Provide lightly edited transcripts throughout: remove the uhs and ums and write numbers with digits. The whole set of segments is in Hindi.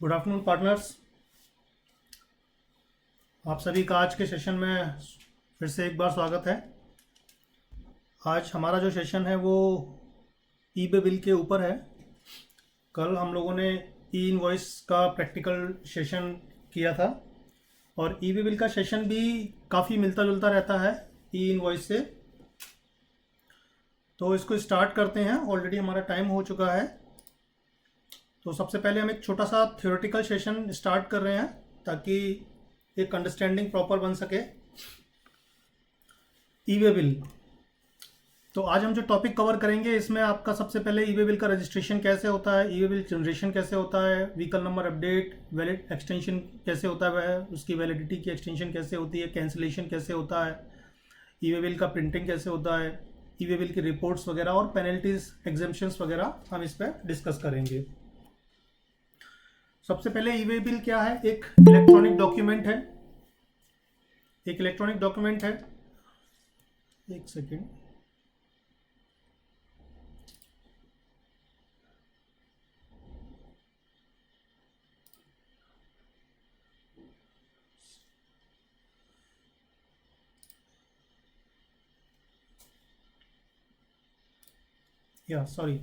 Good afternoon partners. आप सभी का आज के सेशन में फिर से एक बार स्वागत है। आज हमारा जो सेशन है वो ई बे बिल के ऊपर है। कल हम लोगों ने ई इनवॉइस का प्रैक्टिकल सेशन किया था और ई बे बिल का सेशन भी काफ़ी मिलता जुलता रहता है ई इनवॉइस से। तो इसको स्टार्ट करते हैं, ऑलरेडी हमारा टाइम हो चुका है। तो सबसे पहले हम एक छोटा सा थ्योरेटिकल सेशन स्टार्ट कर रहे हैं ताकि एक अंडरस्टैंडिंग प्रॉपर बन सके। ई वे बिल, तो आज हम जो टॉपिक कवर करेंगे इसमें आपका सबसे पहले ई वे बिल का रजिस्ट्रेशन कैसे होता है, ई वे बिल जनरेशन कैसे होता है, vehicle number update, valid extension कैसे होता है, उसकी वैलिडिटी की एक्सटेंशन कैसे होती है, कैंसिलेशन कैसे होता है, ई वे बिल का प्रिंटिंग कैसे होता है, ई वे बिल की रिपोर्ट्स वगैरह और पेनल्टीज एग्जेम्पशंस वगैरह हम इस पर डिस्कस करेंगे। सबसे पहले ई वे बिल क्या है? एक इलेक्ट्रॉनिक डॉक्यूमेंट है। एक इलेक्ट्रॉनिक डॉक्यूमेंट है, एक सेकेंड। या सॉरी,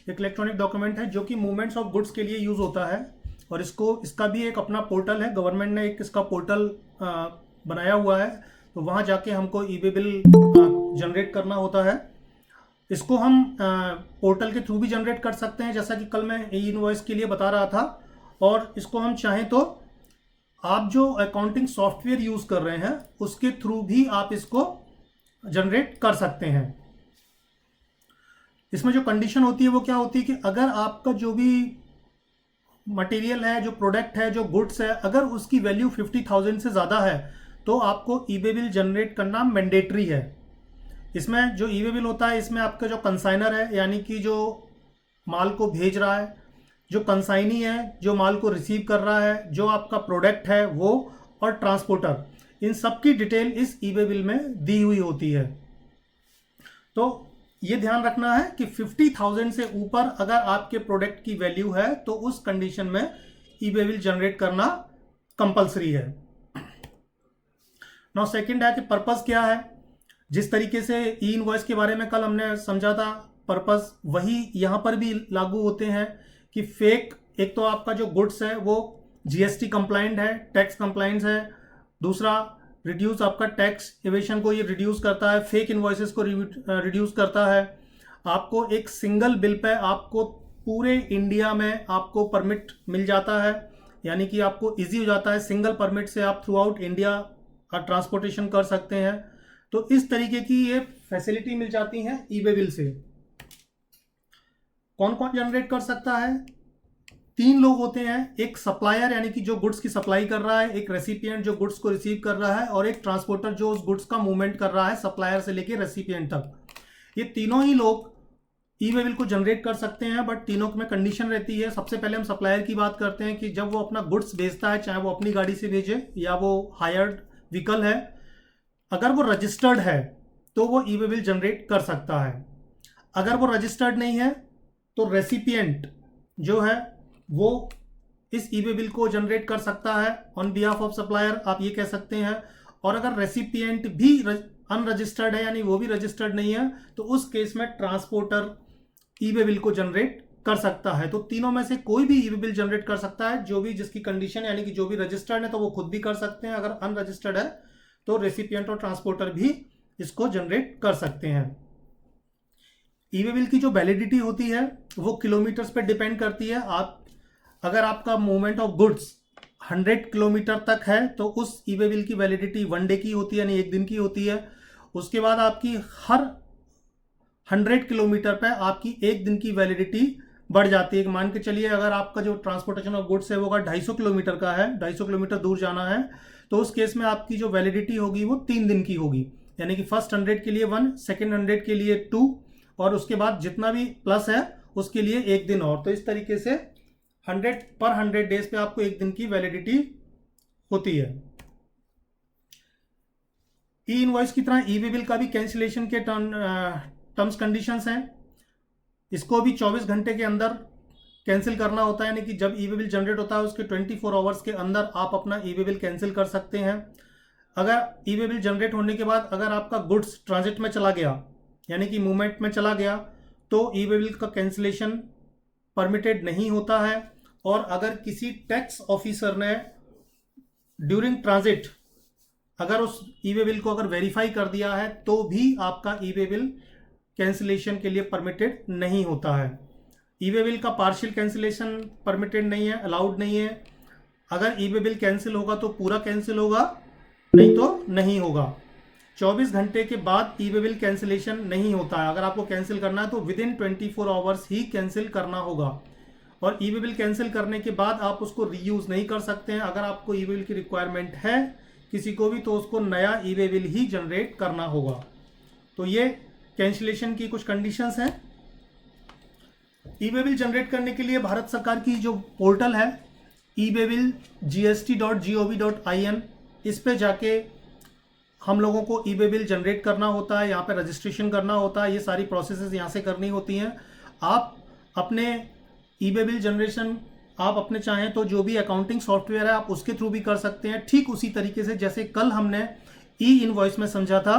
एक इलेक्ट्रॉनिक डॉक्यूमेंट है जो कि मूवमेंट्स ऑफ गुड्स के लिए यूज होता है और इसका भी एक अपना पोर्टल है। गवर्नमेंट ने एक इसका पोर्टल बनाया हुआ है, तो वहां जाके हमको ई वे बिल जनरेट करना होता है। इसको हम पोर्टल के थ्रू भी जनरेट कर सकते हैं, जैसा कि कल मैं ई इनवॉइस के लिए बता रहा था। और इसको हम चाहें तो आप जो अकाउंटिंग सॉफ्टवेयर यूज कर रहे हैं उसके थ्रू भी आप इसको जनरेट कर सकते हैं। इसमें जो कंडीशन होती है वो क्या होती है कि अगर आपका जो भी मटेरियल है, जो प्रोडक्ट है, जो गुड्स है, अगर उसकी वैल्यू 50,000 से ज़्यादा है तो आपको ई वे बिल जनरेट करना मैंडेटरी है। इसमें जो ई वे बिल होता है, इसमें आपका जो कंसाइनर है यानी कि जो माल को भेज रहा है, जो कंसाइनी है जो माल को रिसीव कर रहा है, जो आपका प्रोडक्ट है वो, और ट्रांसपोर्टर, इन सब की डिटेल इस ई वे बिल में दी हुई होती है। तो ये ध्यान रखना है कि 50,000 से ऊपर अगर आपके प्रोडक्ट की वैल्यू है तो उस कंडीशन में ई वे बिल जनरेट करना कंपलसरी है। नाउ सेकंड है कि पर्पस क्या है। जिस तरीके से ई इनवॉइस के बारे में कल हमने समझा था, पर्पस वही यहां पर भी लागू होते हैं कि फेक, एक तो आपका जो गुड्स है वो जीएसटी कंप्लाइंट है, टैक्स कंप्लाइंस है। दूसरा, रिड्यूस आपका टैक्स एवेशन को ये रिड्यूस करता है, फेक इनवॉइसेस को रिड्यूस करता है। आपको एक सिंगल बिल पे आपको पूरे इंडिया में आपको परमिट मिल जाता है, यानी कि आपको इजी हो जाता है। सिंगल परमिट से आप थ्रू आउट इंडिया का ट्रांसपोर्टेशन कर सकते हैं। तो इस तरीके की ये फैसिलिटी मिल जाती है ई वे बिल से। कौन कौन जनरेट कर सकता है? 3 लोग होते हैं, एक सप्लायर यानी कि जो गुड्स की सप्लाई कर रहा है, एक रेसिपिएंट जो गुड्स को रिसीव कर रहा है, और एक ट्रांसपोर्टर जो उस गुड्स का मूवमेंट कर रहा है सप्लायर से लेके रेसिपिएंट तक। ये तीनों ही लोग ई वे बिल को जनरेट कर सकते हैं, बट तीनों में कंडीशन रहती है। सबसे पहले हम सप्लायर की बात करते हैं कि जब वो अपना गुड्स भेजता है, चाहे वो अपनी गाड़ी से भेजे या वो हायर्ड व्हीकल है, अगर वो रजिस्टर्ड है तो वो ई वे बिल जनरेट कर सकता है। अगर वो रजिस्टर्ड नहीं है तो रेसिपिएंट जो है वो इस ई वे बिल को जनरेट कर सकता है ऑन बिहाफ ऑफ सप्लायर, आप ये कह सकते हैं। और अगर रेसिपिएंट भी अनरजिस्टर्ड है यानी वो भी रजिस्टर्ड नहीं है तो उस केस में ट्रांसपोर्टर ई वे बिल को जनरेट कर सकता है। तो तीनों में से कोई भी ई वे बिल जनरेट कर सकता है, जो भी जिसकी कंडीशन यानी कि जो भी रजिस्टर्ड है तो वो खुद भी कर सकते हैं, अगर अनरजिस्टर्ड है तो रेसिपिएंट और ट्रांसपोर्टर भी इसको जनरेट कर सकते हैं। ई वे बिल की जो वैलिडिटी होती है वो किलोमीटर्स पे डिपेंड करती है। अगर आपका मूवमेंट ऑफ गुड्स 100 किलोमीटर तक है तो उस ई वे बिल की वैलिडिटी 1 डे की होती है, यानी 1 दिन की होती है। उसके बाद आपकी हर 100 किलोमीटर पे आपकी 1 दिन की वैलिडिटी बढ़ जाती है। मान के चलिए अगर आपका जो ट्रांसपोर्टेशन ऑफ गुड्स है वो अगर 250 किलोमीटर का है, 250 किलोमीटर दूर जाना है, तो उस केस में आपकी जो वैलिडिटी होगी वो 3 दिन की होगी, यानी कि फर्स्ट 100 के लिए 1, सेकेंड 100 के लिए 2, और उसके बाद जितना भी प्लस है उसके लिए 1 दिन और। तो इस तरीके से 100 पर 100 डेज पे आपको 1 दिन की वैलिडिटी होती है। ई इनवॉइस की तरह ई वे बिल का भी कैंसिलेशन के टर्म्स कंडीशंस हैं। इसको भी 24 घंटे के अंदर कैंसिल करना होता है, यानी कि जब ई वे बिल जनरेट होता है उसके 24 आवर्स के अंदर आप अपना ई वे बिल कैंसिल कर सकते हैं। अगर ई वे बिल जनरेट होने के बाद अगर आपका गुड्स ट्रांजिट में चला गया, यानी कि मूवमेंट में चला गया, तो ई वे बिल का कैंसिलेशन परमिटेड नहीं होता है। और अगर किसी टैक्स ऑफिसर ने ड्यूरिंग ट्रांजिट अगर उस ई वे बिल को अगर वेरीफाई कर दिया है तो भी आपका ई वे बिल कैंसिलेशन के लिए परमिटेड नहीं होता है। ई वे बिल का पार्शियल कैंसिलेशन परमिटेड नहीं है, अलाउड नहीं है। अगर ई वे बिल कैंसिल होगा तो पूरा कैंसिल होगा, नहीं तो नहीं होगा। 24 घंटे के बाद ई वे बिल कैंसिलेशन नहीं होता है। अगर आपको कैंसिल करना है तो with in 24 hours he cancel करना होगा। और ई वे बिल कैंसिल करने के बाद आप उसको रीयूज नहीं कर सकते हैं। अगर आपको ई वे बिल की रिक्वायरमेंट है किसी को भी, तो उसको नया ई वे बिल ही जनरेट करना होगा। तो ये कैंसिलेशन की कुछ कंडीशंस हैं। ई वे बिल जनरेट करने के लिए भारत सरकार की जो पोर्टल है e-way-bill gst.gov.in, इस पे जाके हम लोगों को ई वे बिल जनरेट करना होता है, यहाँ पे रजिस्ट्रेशन करना होता है, ये सारी प्रोसेसेस यहाँ से करनी होती हैं। आप अपने ई वे बिल जनरेशन आप अपने चाहें तो जो भी अकाउंटिंग सॉफ्टवेयर है आप उसके थ्रू भी कर सकते हैं। ठीक उसी तरीके से जैसे कल हमने ई इनवॉइस में समझा था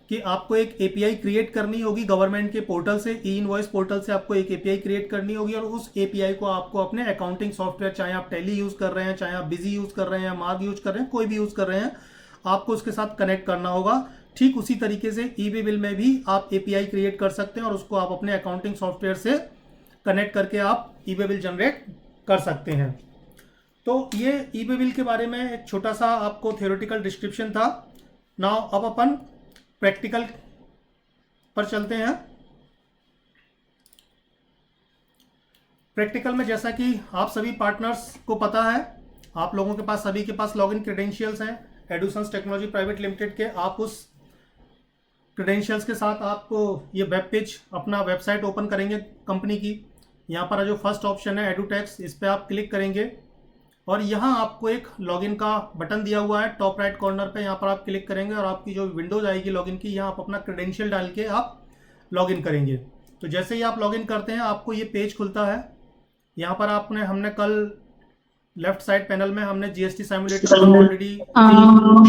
कि आपको एक एपीआई क्रिएट करनी होगी गवर्नमेंट के पोर्टल से, ई इनवॉइस पोर्टल से आपको एक एपीआई क्रिएट करनी होगी और उस एपीआई को आपको अपने अकाउंटिंग सॉफ्टवेयर, चाहे आप टैली यूज़ कर रहे हैं, चाहे आप बिजी यूज़ कर रहे हैं, मार्ग यूज़ कर रहे हैं, कोई भी यूज़ कर रहे हैं, आपको उसके साथ कनेक्ट करना होगा। ठीक उसी तरीके से ई वे बिल में भी आप एपीआई क्रिएट कर सकते हैं और उसको आप अपने अकाउंटिंग सॉफ्टवेयर से कनेक्ट करके आप ई वे बिल जनरेट कर सकते हैं। तो ये ई वे बिल के बारे में एक छोटा सा आपको थ्योरेटिकल डिस्क्रिप्शन था। नाउ अब अपन प्रैक्टिकल पर चलते हैं। प्रैक्टिकल में जैसा कि आप सभी पार्टनर्स को पता है, आप लोगों के पास सभी के पास लॉगिन क्रेडेंशियल्स हैं एडुसन्स टेक्नोलॉजी प्राइवेट लिमिटेड के। आप उस क्रेडेंशियल्स के साथ आप ये वेब पेज अपना वेबसाइट ओपन करेंगे कंपनी की। यहाँ पर जो फर्स्ट ऑप्शन है एडुटैक्स, इस पर आप क्लिक करेंगे और यहाँ आपको एक लॉगिन का बटन दिया हुआ है टॉप राइट कॉर्नर पे। यहाँ पर आप क्लिक करेंगे और आपकी जो विंडोज आएगी लॉगिन की, यहाँ आप अपना क्रेडेंशियल डाल के आप लॉगिन करेंगे। तो जैसे ही आप लॉगिन करते हैं आपको ये पेज खुलता है। यहाँ पर हमने कल लेफ्ट साइड पैनल में हमने GST simulator already.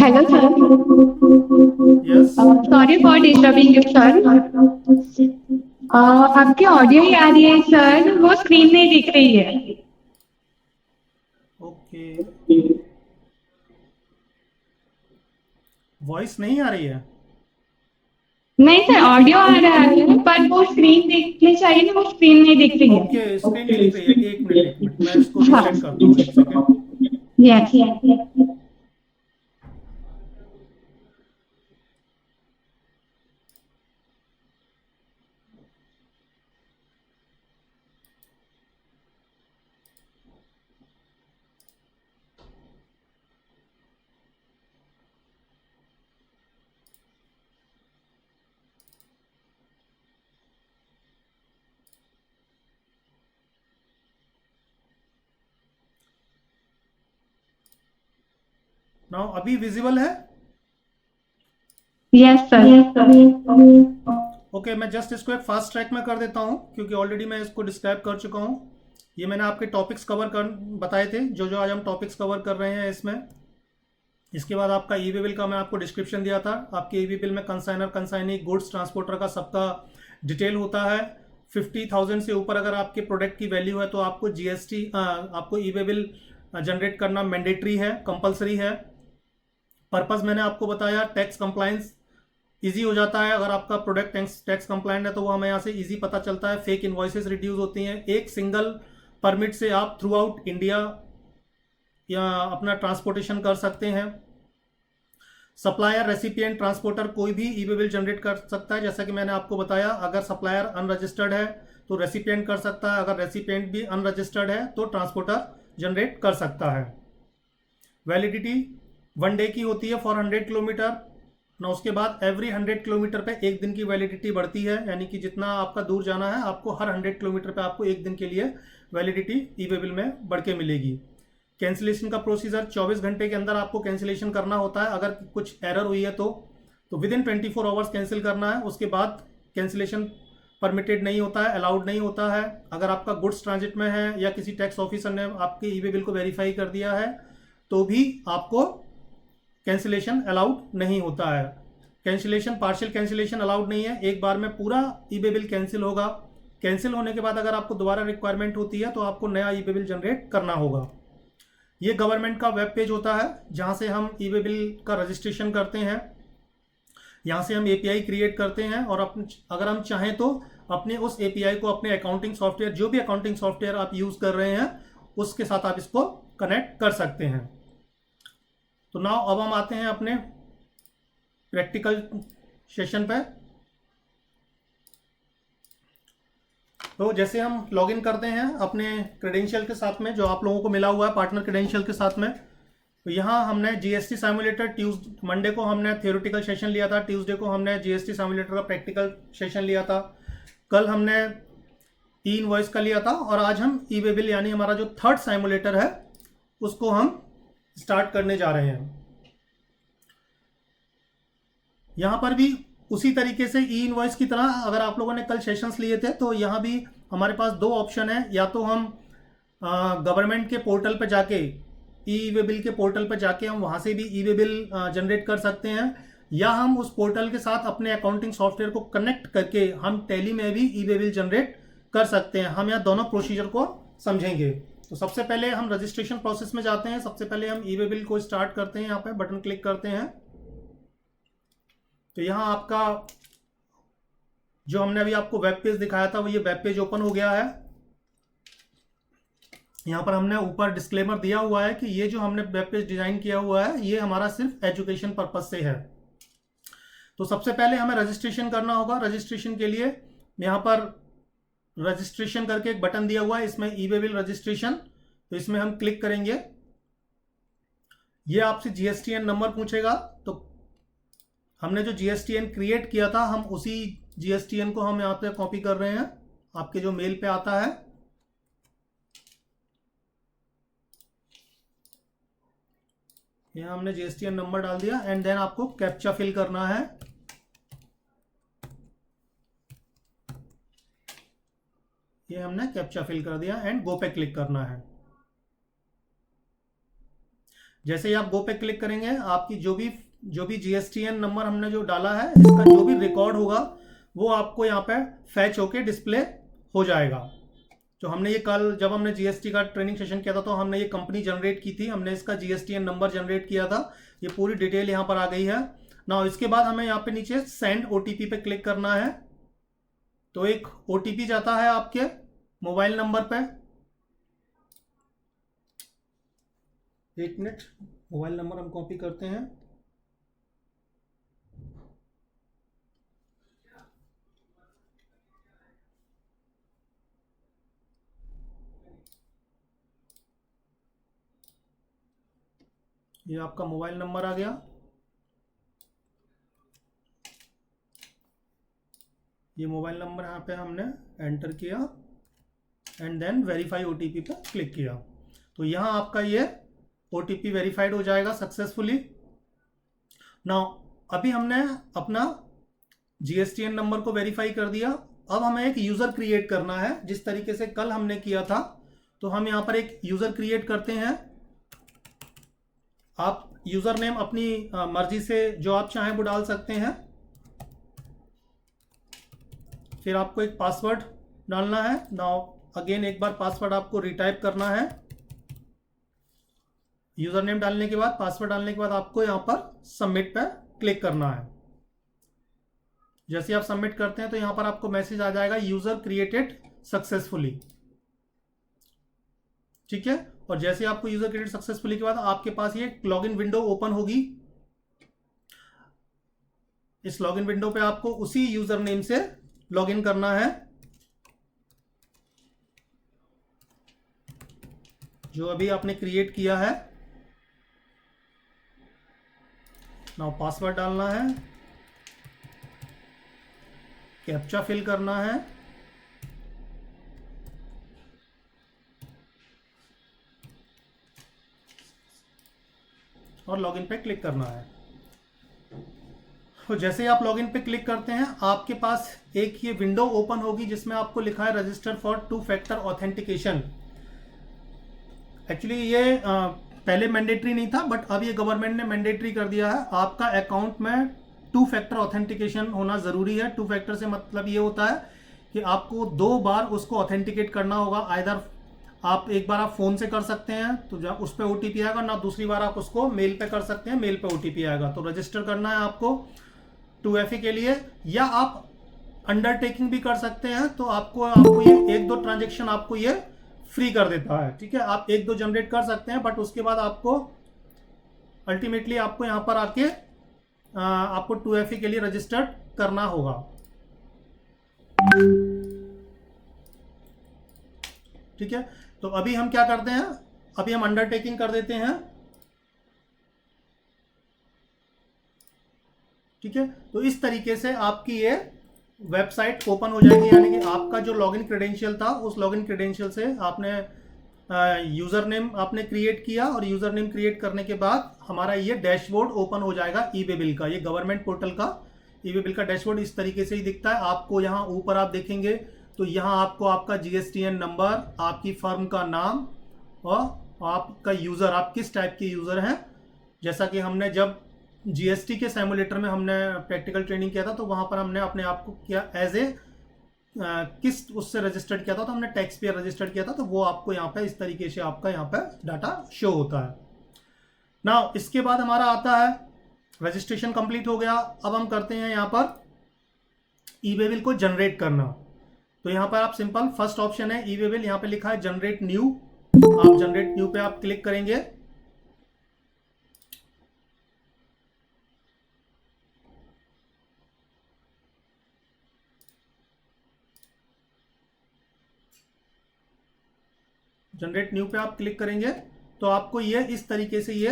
Hello sir, yes, sorry for disturbing you sir. आपकी ऑडियो ही आ रही है सर, वो स्क्रीन नहीं दिख रही है। ओके, वॉइस नहीं आ रही है? नहीं सर, ऑडियो आ रहा है पर वो स्क्रीन दिखनी चाहिए ना, वो स्क्रीन नहीं दिख रही है। ओके, स्क्रीन नहीं दिख रही है। एक मिनट मैं इसको रीसेट करता हूँ, एक सेकंड। यस, नाउ अभी विजिबल है? Yes sir. ओके, मैं जस्ट इसको एक फास्ट ट्रैक में कर देता हूँ क्योंकि ऑलरेडी मैं इसको डिस्क्राइब कर चुका हूँ। ये मैंने आपके टॉपिक्स कवर कर बताए थे, जो आज हम टॉपिक्स कवर कर रहे हैं इसमें। इसके बाद आपका ई वे बिल का मैं आपको डिस्क्रिप्शन दिया था। आपके ई वे बिल में कंसाइनर, कंसाइनी, गुड्स, ट्रांसपोर्टर का सबका डिटेल होता है। 50,000 से ऊपर अगर आपके प्रोडक्ट की वैल्यू है तो आपको जीएसटी, आपको ई वे बिल जनरेट करना मैंडेटरी है, कंपलसरी है। पर्पस मैंने आपको बताया, टैक्स कंप्लायंस इजी हो जाता है। अगर आपका प्रोडक्ट टैक्स कंप्लायंट है तो वो हमें यहाँ से इजी पता चलता है। फेक इन्वॉइसेस रिड्यूस होती हैं। एक सिंगल परमिट से आप थ्रू आउट इंडिया या अपना ट्रांसपोर्टेशन कर सकते हैं। सप्लायर, रेसिपिएंट, ट्रांसपोर्टर कोई भी ई वे बिल जनरेट कर सकता है। जैसा कि मैंने आपको बताया, अगर सप्लायर अनरजिस्टर्ड है तो रेसिपिएंट कर सकता है, अगर रेसिपिएंट भी अनरजिस्टर्ड है तो ट्रांसपोर्टर जनरेट कर सकता है। वैलिडिटी 1 डे की होती है फॉर 100 किलोमीटर ना। उसके बाद एवरी 100 किलोमीटर पे 1 दिन की वैलिडिटी बढ़ती है, यानी कि जितना आपका दूर जाना है आपको हर 100 किलोमीटर पे आपको 1 दिन के लिए वैलिडिटी ई वे बिल में बढ़ के मिलेगी। कैंसिलेशन का प्रोसीजर 24 घंटे के अंदर आपको कैंसिलेशन करना होता है। अगर कुछ एरर हुई है तो विद इन 24 आवर्स कैंसिल करना है। उसके बाद कैंसिलेशन परमिटेड नहीं होता है, अलाउड नहीं होता है। अगर आपका गुड्स ट्रांजिट में है या किसी टैक्स ऑफिसर ने आपके ई वे बिल को वेरीफाई कर दिया है तो भी आपको कैंसिलेशन अलाउड नहीं होता है। कैंसिलेशन, पार्शियल कैंसिलेशन अलाउड नहीं है। एक बार में पूरा ई वे बिल कैंसिल होगा। कैंसिल होने के बाद अगर आपको दोबारा रिक्वायरमेंट होती है तो आपको नया ई वे बिल जनरेट करना होगा। ये गवर्नमेंट का वेब पेज होता है जहाँ से हम ई वे बिल का रजिस्ट्रेशन करते हैं। यहाँ से हम एपीआई क्रिएट करते हैं और अगर हम चाहें तो अपने उस एपीआई को अपने अकाउंटिंग सॉफ्टवेयर, जो भी अकाउंटिंग सॉफ्टवेयर आप यूज़ कर रहे हैं उसके साथ आप इसको कनेक्ट कर सकते हैं। तो नाउ अब हम आते हैं अपने प्रैक्टिकल सेशन पे। तो जैसे हम लॉगिन करते हैं अपने क्रेडेंशियल के साथ में, जो आप लोगों को मिला हुआ है पार्टनर क्रेडेंशियल के साथ में, तो यहाँ हमने जीएसटी सिमुलेटर मंडे को हमने थियोरेटिकल सेशन लिया था, ट्यूसडे को हमने जीएसटी सिमुलेटर का प्रैक्टिकल सेशन लिया था, कल हमने ई इनवॉइस का लिया था और आज हम ई वे बिल यानी हमारा जो थर्ड सिमुलेटर है उसको हम स्टार्ट करने जा रहे हैं। यहाँ पर भी उसी तरीके से ई इनवॉइस की तरह अगर आप लोगों ने कल सेशंस लिए थे तो यहाँ भी हमारे पास दो ऑप्शन है, या तो हम गवर्नमेंट के पोर्टल पर जाके ई वे बिल के पोर्टल पर जाके हम वहाँ से भी ई वे बिल जनरेट कर सकते हैं, या हम उस पोर्टल के साथ अपने अकाउंटिंग सॉफ्टवेयर को कनेक्ट करके हम टैली में भी ई वे बिल जनरेट कर सकते हैं। हम यहाँ दोनों प्रोसीजर को समझेंगे। तो सबसे पहले हम रजिस्ट्रेशन प्रोसेस में जाते हैं। सबसे पहले हम ई वे बिल को स्टार्ट करते हैं, यहाँ पे बटन क्लिक करते हैं। तो यहाँ आपका जो हमने अभी आपको वेब पेज दिखाया था वो ये वेब पेज ओपन हो गया है। यहाँ पर हमने ऊपर डिस्क्लेमर दिया हुआ है कि ये जो हमने वेब पेज डिजाइन किया हुआ है ये हमारा सिर्फ एजुकेशन पर्पज से है। तो सबसे पहले हमें रजिस्ट्रेशन करना होगा। रजिस्ट्रेशन के लिए यहाँ पर रजिस्ट्रेशन करके एक बटन दिया हुआ है, इसमें ई वे बिल रजिस्ट्रेशन, तो इसमें हम क्लिक करेंगे। ये आपसे जीएसटीएन नंबर पूछेगा, तो हमने जो जीएसटीएन क्रिएट किया था हम उसी जीएसटीएन को हम यहाँ पे कॉपी कर रहे हैं, आपके जो मेल पे आता है। यहाँ हमने जीएसटीएन नंबर डाल दिया एंड देन आपको कैप्चा फिल करना है। ये हमने कैप्चा फिल कर दिया एंड गो पे क्लिक करना है। जैसे ही आप गो पे क्लिक करेंगे आपकी जो भी जीएसटीएन नंबर हमने जो डाला है इसका जो भी रिकॉर्ड होगा वो आपको यहाँ पे फैच होके डिस्प्ले हो जाएगा। तो हमने ये कल जब हमने जीएसटी का ट्रेनिंग सेशन किया था तो हमने ये कंपनी जनरेट की थी, हमने इसका जीएसटीएन नंबर जनरेट किया था। ये पूरी डिटेल यहाँ पर आ गई है ना। इसके बाद हमें यहाँ पे नीचे सेंड ओटीपी पे क्लिक करना है। तो एक ओटीपी जाता है आपके मोबाइल नंबर पे। एक मिनट, मोबाइल नंबर हम कॉपी करते हैं। ये आपका मोबाइल नंबर आ गया। ये मोबाइल नंबर यहाँ पे हमने एंटर किया एंड देन वेरीफाई ओटीपी पे क्लिक किया। तो यहाँ आपका ये ओटीपी वेरीफाइड हो जाएगा सक्सेसफुली। नाउ अभी हमने अपना जीएसटीएन नंबर को वेरीफाई कर दिया। अब हमें एक यूज़र क्रिएट करना है जिस तरीके से कल हमने किया था। तो हम यहाँ पर एक यूज़र क्रिएट करते हैं। आप यूज़र नेम अपनी मर्जी से जो आप चाहें वो डाल सकते हैं। फिर आपको एक पासवर्ड डालना है। नाउ अगेन एक बार पासवर्ड आपको रिटाइप करना है। यूज़र नेम डालने के बाद, पासवर्ड डालने के बाद आपको यहाँ पर सबमिट पर क्लिक करना है। जैसे आप सबमिट करते हैं तो यहाँ पर आपको मैसेज आ जाएगा यूज़र क्रिएटेड सक्सेसफुली। ठीक है, और जैसे आपको यूजर क्रिएट सक्सेसफुली के बाद आपके पास ये लॉगिन विंडो ओपन होगी। इस लॉगिन विंडो पे आपको उसी यूजर नेम से लॉगिन करना है जो अभी आपने क्रिएट किया है। नाउ पासवर्ड डालना है, कैप्चा फिल करना है और लॉगिन पे क्लिक करना है। तो जैसे ही आप लॉगिन पे क्लिक करते हैं आपके पास एक ये विंडो ओपन होगी जिसमें आपको लिखा है register for 2 factor authentication. Actually ये पहले मैंडेटरी नहीं था, बट अब ये गवर्नमेंट ने मैंडेटरी कर दिया है। आपका अकाउंट में 2 फैक्टर ऑथेंटिकेशन होना ज़रूरी है। 2 फैक्टर से मतलब ये होता है कि आपको 2 बार उसको ऑथेंटिकेट करना होगा। आइदर आप एक बार आप फ़ोन से कर सकते हैं तो जब उस पर OTP आएगा ना, दूसरी बार आप उसको मेल पे कर सकते हैं, मेल पे OTP आएगा। तो रजिस्टर करना है आपको 2FA के लिए, या आप अंडरटेकिंग भी कर सकते हैं। तो आपको ये 1-2 ट्रांजेक्शन आपको ये फ्री कर देता है। ठीक है, आप 1-2 जनरेट कर सकते हैं, बट उसके बाद आपको अल्टीमेटली आपको यहाँ पर आके आपको 2FA के लिए रजिस्टर्ड करना होगा। ठीक है, तो अभी हम क्या करते हैं, अभी हम अंडरटेकिंग कर देते हैं। ठीक है, तो इस तरीके से आपकी ये वेबसाइट ओपन हो जाएगी, यानी कि आपका जो लॉगिन क्रेडेंशियल था उस लॉगिन क्रेडेंशियल से आपने यूज़र नेम आपने क्रिएट किया, और यूज़र नेम क्रिएट करने के बाद हमारा ये डैशबोर्ड ओपन हो जाएगा ई-वे बिल का। ये गवर्नमेंट पोर्टल का ई-वे बिल का डैशबोर्ड इस तरीके से ही दिखता है। आपको यहाँ ऊपर आप देखेंगे तो यहाँ आपको आपका GSTN नंबर, आपकी फर्म का नाम और आपका यूज़र, आप किस टाइप के यूज़र हैं। जैसा कि हमने जब GST के सिमुलेटर में हमने प्रैक्टिकल ट्रेनिंग किया था तो वहाँ पर हमने अपने आप को किया एज ए किस उससे रजिस्टर्ड किया था, तो हमने टैक्स पेयर रजिस्टर्ड किया था। तो वो आपको यहाँ पे इस तरीके से आपका यहाँ पे डाटा शो होता है। नाउ इसके बाद हमारा आता है रजिस्ट्रेशन कंप्लीट हो गया। अब हम करते हैं यहाँ पर ई-वे बिल को जनरेट करना। तो यहाँ पर आप सिंपल फर्स्ट ऑप्शन है ई-वे बिल, यहाँ पे लिखा है जनरेट न्यू। आप जनरेट न्यू पे आप क्लिक करेंगे। जनरेट न्यू पे आप क्लिक करेंगे तो आपको ये इस तरीके से ये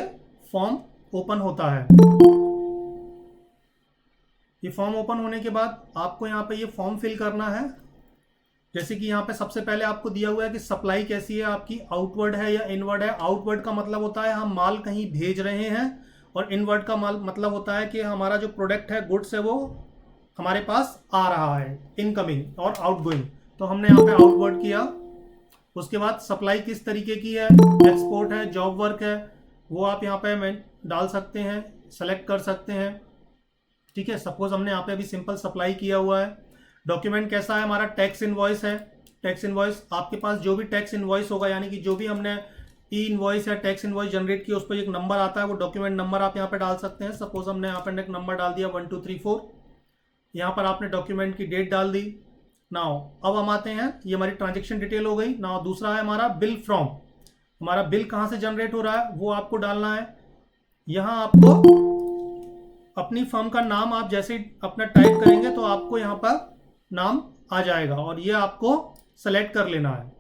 फॉर्म ओपन होता है। ये फॉर्म ओपन होने के बाद आपको यहाँ पे ये फॉर्म फिल करना है। जैसे कि यहाँ पे सबसे पहले आपको दिया हुआ है कि सप्लाई कैसी है आपकी, आउटवर्ड है या इनवर्ड है। आउटवर्ड का मतलब होता है हम माल कहीं भेज रहे हैं, और इनवर्ड का माल मतलब होता है कि हमारा जो प्रोडक्ट है, गुड्स है, वो हमारे पास आ रहा है, इनकमिंग और आउटगोइंग। तो हमने यहाँ पे आउटवर्ड किया। उसके बाद सप्लाई किस तरीके की है, एक्सपोर्ट है, जॉब वर्क है, वो आप यहाँ पे डाल सकते हैं, सेलेक्ट कर सकते हैं। ठीक है, सपोज हमने यहाँ पे अभी सिंपल सप्लाई किया हुआ है। डॉक्यूमेंट कैसा है हमारा, टैक्स इनवॉइस है। टैक्स इनवॉइस आपके पास जो भी टैक्स इनवॉइस होगा, यानी कि जो भी हमने ई इनवॉइस या टैक्स इनवॉइस जनरेट किया उस पर एक नंबर आता है, वो डॉक्यूमेंट नंबर आप यहाँ पे डाल सकते हैं। सपोज हमने यहाँ पर एक नंबर डाल दिया 1234। यहाँ पर आपने डॉक्यूमेंट की डेट डाल दी। नाउ अब हम आते हैं, ये हमारी ट्रांजेक्शन डिटेल हो गई। नाउ दूसरा है हमारा बिल फ्रॉम। हमारा बिल कहाँ से जनरेट हो रहा है वो आपको डालना है। यहाँ आपको अपनी फर्म का नाम आप जैसे अपना टाइप करेंगे तो आपको यहाँ पर नाम आ जाएगा, और ये आपको सेलेक्ट कर लेना है।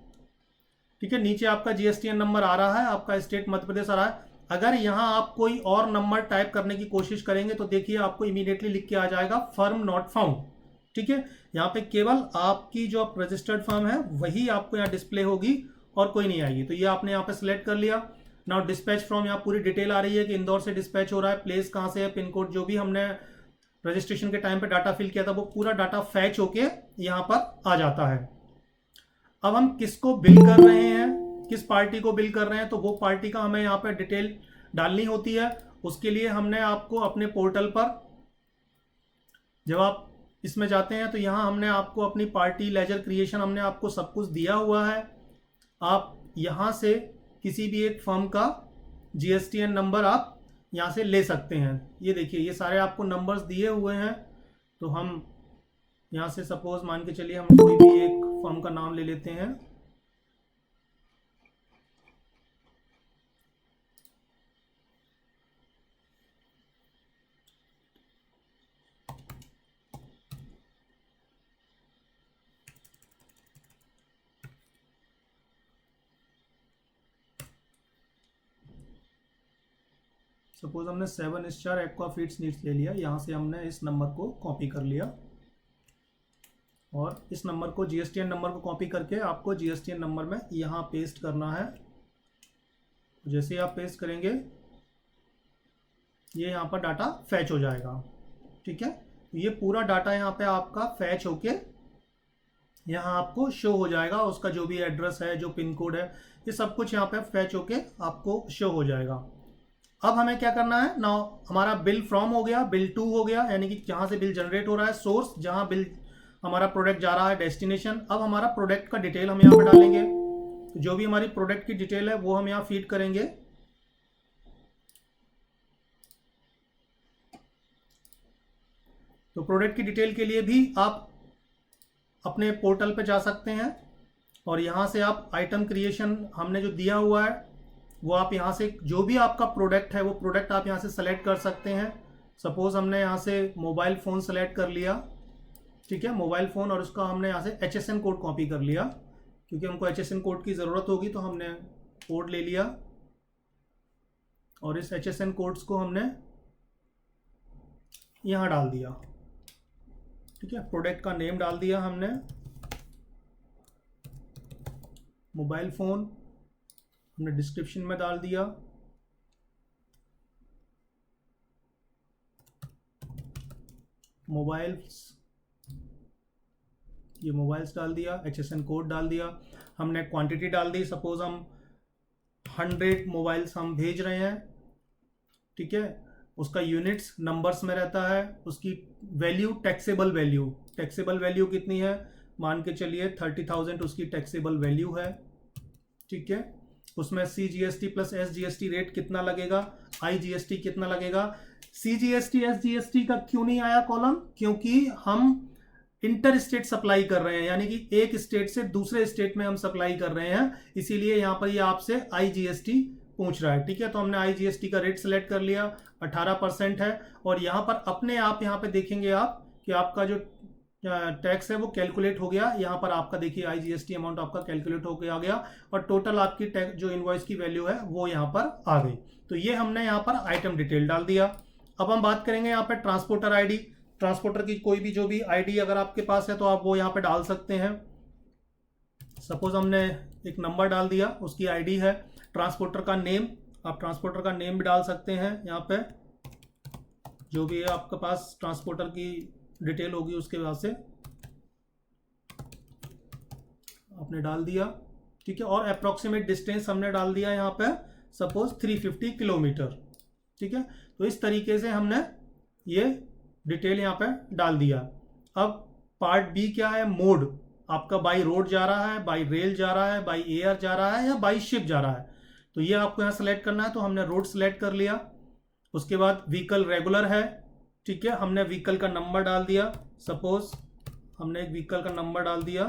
ठीक है, नीचे आपका GSTN नंबर आ रहा है, आपका स्टेट मध्य प्रदेश आ रहा है। अगर यहाँ आप कोई और नंबर टाइप करने की कोशिश करेंगे तो देखिए आपको इमीडिएटली लिख के आ जाएगा फर्म नॉट फाउंड। ठीक है, यहाँ पे केवल आपकी जो रजिस्टर्ड फर्म है वही आपको यहाँ डिस्प्ले होगी और कोई नहीं आएगी। तो ये आपने यहाँ पे सिलेक्ट कर लिया। नाउ डिस्पैच फ्रॉम, यहाँ पूरी डिटेल आ रही है कि इंदौर से डिस्पैच हो रहा है, प्लेस कहाँ से है, पिन कोड, जो भी हमने रजिस्ट्रेशन के टाइम पे डाटा फिल किया था वो पूरा डाटा फैच होके यहाँ पर आ जाता है। अब हम किसको बिल कर रहे हैं, किस पार्टी को बिल कर रहे हैं, तो वो पार्टी का हमें यहाँ पे डिटेल डालनी होती है। उसके लिए हमने आपको अपने पोर्टल पर जब आप इसमें जाते हैं तो यहाँ हमने आपको अपनी पार्टी लेजर क्रिएशन हमने आपको सब कुछ दिया हुआ है। आप यहाँ से किसी भी एक फर्म का GSTN नंबर आप यहाँ से ले सकते हैं। ये देखिए ये सारे आपको नंबर्स दिए हुए हैं। तो हम यहाँ से सपोज मान के चलिए हम कोई भी एक फर्म का नाम ले लेते हैं। सपोज हमने 7 स्टार एक्वा फीड्स नीड्स ले लिया। यहाँ से हमने इस नंबर को कॉपी कर लिया और इस नंबर को GSTN नंबर को कॉपी करके आपको GSTN नंबर में यहाँ पेस्ट करना है। जैसे ही आप पेस्ट करेंगे ये यहाँ पर डाटा फैच हो जाएगा। ठीक है, तो ये पूरा डाटा यहाँ पे आपका फैच होके यहाँ आपको शो हो जाएगा, उसका जो भी एड्रेस है, जो पिन कोड है, ये सब कुछ यहाँ पे फैच होके आपको शो हो जाएगा। अब हमें क्या करना है ना, हमारा बिल फ्रॉम हो गया, बिल टू हो गया, यानी कि जहाँ से बिल जनरेट हो रहा है, सोर्स जहाँ बिल हमारा प्रोडक्ट जा रहा है, डेस्टिनेशन। अब हमारा प्रोडक्ट का डिटेल हम यहाँ पे डालेंगे, तो जो भी हमारी प्रोडक्ट की डिटेल है वो हम यहाँ फीड करेंगे। तो प्रोडक्ट की डिटेल के लिए भी आप अपने पोर्टल पे जा सकते हैं और यहाँ से आप आइटम क्रिएशन हमने जो दिया हुआ है वो आप यहाँ से जो भी आपका प्रोडक्ट है वो प्रोडक्ट आप यहाँ से सेलेक्ट कर सकते हैं। सपोज हमने यहाँ से मोबाइल फ़ोन सेलेक्ट कर लिया, ठीक है, मोबाइल फ़ोन, और उसका हमने यहाँ से HSN कोड कॉपी कर लिया, क्योंकि हमको HSN कोड की ज़रूरत होगी तो हमने कोड ले लिया और इस HSN कोड्स को हमने यहाँ डाल दिया, ठीक है। प्रोडक्ट का नेम डाल दिया हमने, मोबाइल फ़ोन हमने डिस्क्रिप्शन में डाल दिया, मोबाइल्स, ये मोबाइल्स डाल दिया, HSN कोड डाल दिया, हमने क्वांटिटी डाल दी, सपोज हम 100 मोबाइल्स हम भेज रहे हैं, ठीक है। उसका यूनिट्स नंबर्स में रहता है, उसकी वैल्यू टैक्सेबल वैल्यू कितनी है, मान के चलिए 30,000 उसकी टैक्सेबल वैल्यू है, ठीक है। उसमें CGST प्लस SGST रेट कितना लगेगा, IGST कितना लगेगा। CGST SGST का क्यों नहीं आया कॉलम, क्योंकि हम इंटर स्टेट सप्लाई कर रहे हैं, यानी कि एक स्टेट से दूसरे स्टेट में हम सप्लाई कर रहे हैं, इसीलिए यहाँ पर ये आपसे IGST पूछ रहा है, ठीक है। तो हमने IGST का रेट सेलेक्ट कर लिया, 18% है, और यहाँ पर अपने आप यहाँ पे देखेंगे आप कि आपका जो टैक्स है वो कैलकुलेट हो गया। यहाँ पर आपका देखिए IGST अमाउंट आपका कैलकुलेट हो गया और टोटल आपकी टैक्स जो इनवॉइस की वैल्यू है वो यहाँ पर आ गई। तो ये हमने यहाँ पर आइटम डिटेल डाल दिया। अब हम बात करेंगे यहाँ पर ट्रांसपोर्टर ID। ट्रांसपोर्टर की कोई भी जो भी ID अगर आपके पास है तो आप वो यहाँ पे डाल सकते हैं। सपोज हमने एक नंबर डाल दिया, उसकी ID है। ट्रांसपोर्टर का नेम, आप ट्रांसपोर्टर का नेम भी डाल सकते हैं, यहाँ पे जो भी है आपके पास ट्रांसपोर्टर की डिटेल होगी उसके बाद से आपने डाल दिया, ठीक है। और अप्रॉक्सीमेट डिस्टेंस हमने डाल दिया यहाँ पे, सपोज 350 किलोमीटर, ठीक है। तो इस तरीके से हमने ये डिटेल यहाँ पे डाल दिया। अब पार्ट बी क्या है, मोड आपका बाई रोड जा रहा है, बाई रेल जा रहा है, बाई एयर जा रहा है या बाई शिप जा रहा है, तो ये आपको यहाँ सेलेक्ट करना है। तो हमने रोड सेलेक्ट कर लिया। उसके बाद व्हीकल रेगुलर है, ठीक है, हमने व्हीकल का नंबर डाल दिया। सपोज हमने एक व्हीकल का नंबर डाल दिया,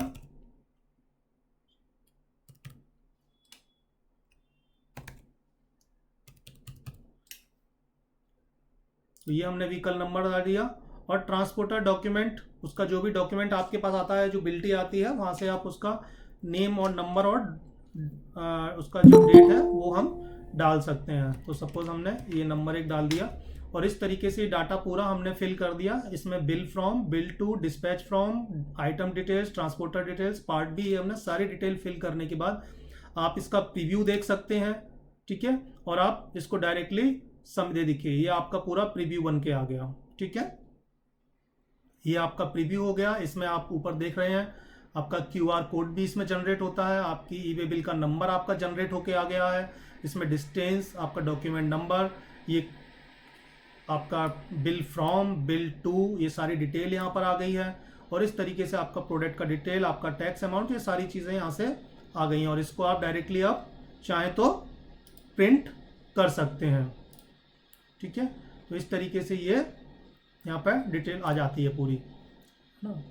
तो ये हमने व्हीकल नंबर डाल दिया। और ट्रांसपोर्टर डॉक्यूमेंट, उसका जो भी डॉक्यूमेंट आपके पास आता है, जो बिल्टी आती है, वहाँ से आप उसका नेम और नंबर और उसका जो डेट है वो हम डाल सकते हैं। तो सपोज हमने ये नंबर एक डाल दिया और इस तरीके से डाटा पूरा हमने फिल कर दिया। इसमें bill from, bill to, dispatch from, item details, transporter details, part B, ये हमने सारी डिटेल फिल करने के बाद आप इसका प्रीव्यू देख सकते हैं, ठीक है। और आप इसको डायरेक्टली समझे, देखिए ये आपका पूरा प्रीव्यू बन के आ गया, ठीक है। ये आपका प्रीव्यू हो गया। इसमें आप ऊपर देख रहे हैं आपका QR कोड भी इसमें जनरेट होता है, आपकी ई-वे बिल का नंबर आपका जनरेट होके आ गया है। इसमें डिस्टेंस, आपका डॉक्यूमेंट नंबर, ये आपका बिल फ्रॉम, बिल टू, ये सारी डिटेल यहाँ पर आ गई है। और इस तरीके से आपका प्रोडक्ट का डिटेल, आपका टैक्स अमाउंट, ये सारी चीज़ें यहाँ से आ गई हैं। और इसको आप डायरेक्टली आप चाहें तो प्रिंट कर सकते हैं, ठीक है। तो इस तरीके से ये यहाँ पर डिटेल आ जाती है पूरी, ना।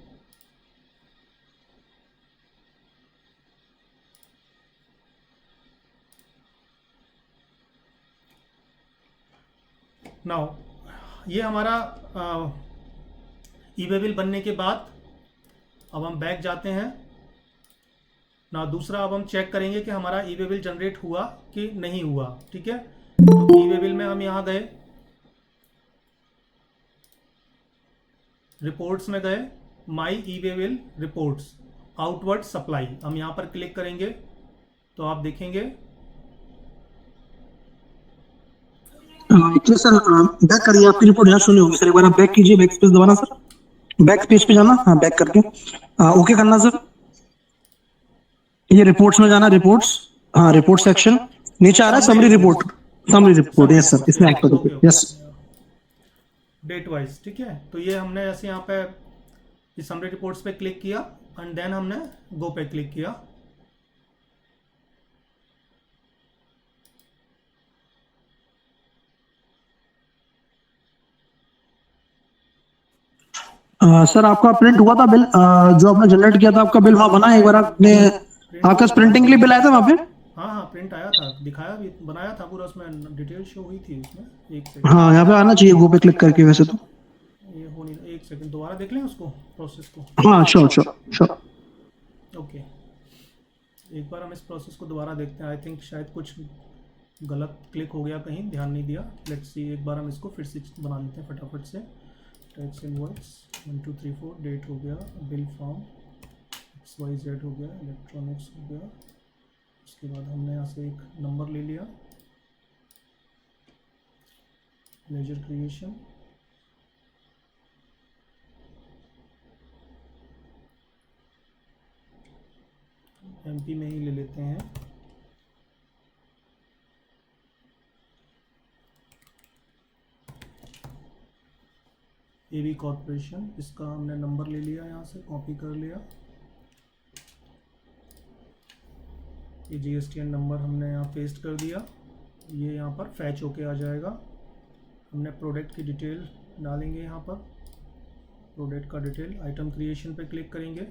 नाउ ये हमारा ई-वे बिल बनने के बाद अब हम बैक जाते हैं ना। दूसरा अब हम चेक करेंगे कि हमारा ई-वे बिल जनरेट हुआ कि नहीं हुआ, ठीक है। तो ई-वे बिल में हम यहाँ गए, रिपोर्ट्स में गए, my e way bill reports, outward supply, हम यहाँ पर क्लिक करेंगे तो आप देखेंगे एक्चुअली सर बैक करिए, आपकी रिपोर्ट यहाँ सुनी होगी सर, एक बार आप बैक कीजिए, बैक स्पेस दबाना सर, बैक पेज पे जाना, हाँ बैक करके ओके करना सर। ये रिपोर्ट्स में जाना, रिपोर्ट्स, हाँ रिपोर्ट सेक्शन, नीचे आ रहा है summary report, summary report, yes sir, इसमें आप करोगे, यस। डेट वाइज, ठीक है। तो ये हमने ऐसे यहाँ पे इस समरी रिपोर्ट्स पे क्लिक किया एंड देन हमने गो पे क्लिक किया। सर आपका प्रिंट हुआ था बिल, जो आपने जनरेट किया था आपका बिल वहाँ बना है, एक बार आपने, आपका प्रिंटिंग के लिए बिल आया था वहाँ पे? हाँ हाँ, प्रिंट आया था, दिखाया भी, बनाया था पूरा, उसमें डिटेल शो हुई थी उसमें। एक सेकंड, हाँ यहाँ पे आना चाहिए गो पे क्लिक करके वैसे तो। ये हो नहीं, एक सेकंड दोबारा देख लें उसको, प्रोसेस को। हाँ श्योर श्योर श्योर। ओके, एक बार हम इस प्रोसेस को दोबारा देखते हैं। आई थिंक शायद कुछ गलत क्लिक हो गया कहीं, ध्यान नहीं दिया। लेट्स सी, एक बार हम इसको फिर से बना लेते हैं फटाफट से। टैक्स इनवॉइस 1 2 3 4, डेट हो गया, बिल फॉर्म XYZ हो गया, इलेक्ट्रॉनिक्स हो गया। उसके बाद हमने यहाँ से एक नंबर ले लिया, लेजर क्रिएशन, MP में ही ले लेते हैं। AB कॉर्पोरेशन, इसका हमने नंबर ले लिया, यहाँ से कॉपी कर लिया। ये GSTN नंबर हमने यहाँ पेस्ट कर दिया, ये यहाँ पर फैच होके आ जाएगा। हमने प्रोडक्ट की डिटेल डालेंगे यहाँ पर, प्रोडक्ट का डिटेल, आइटम क्रिएशन पे क्लिक करेंगे।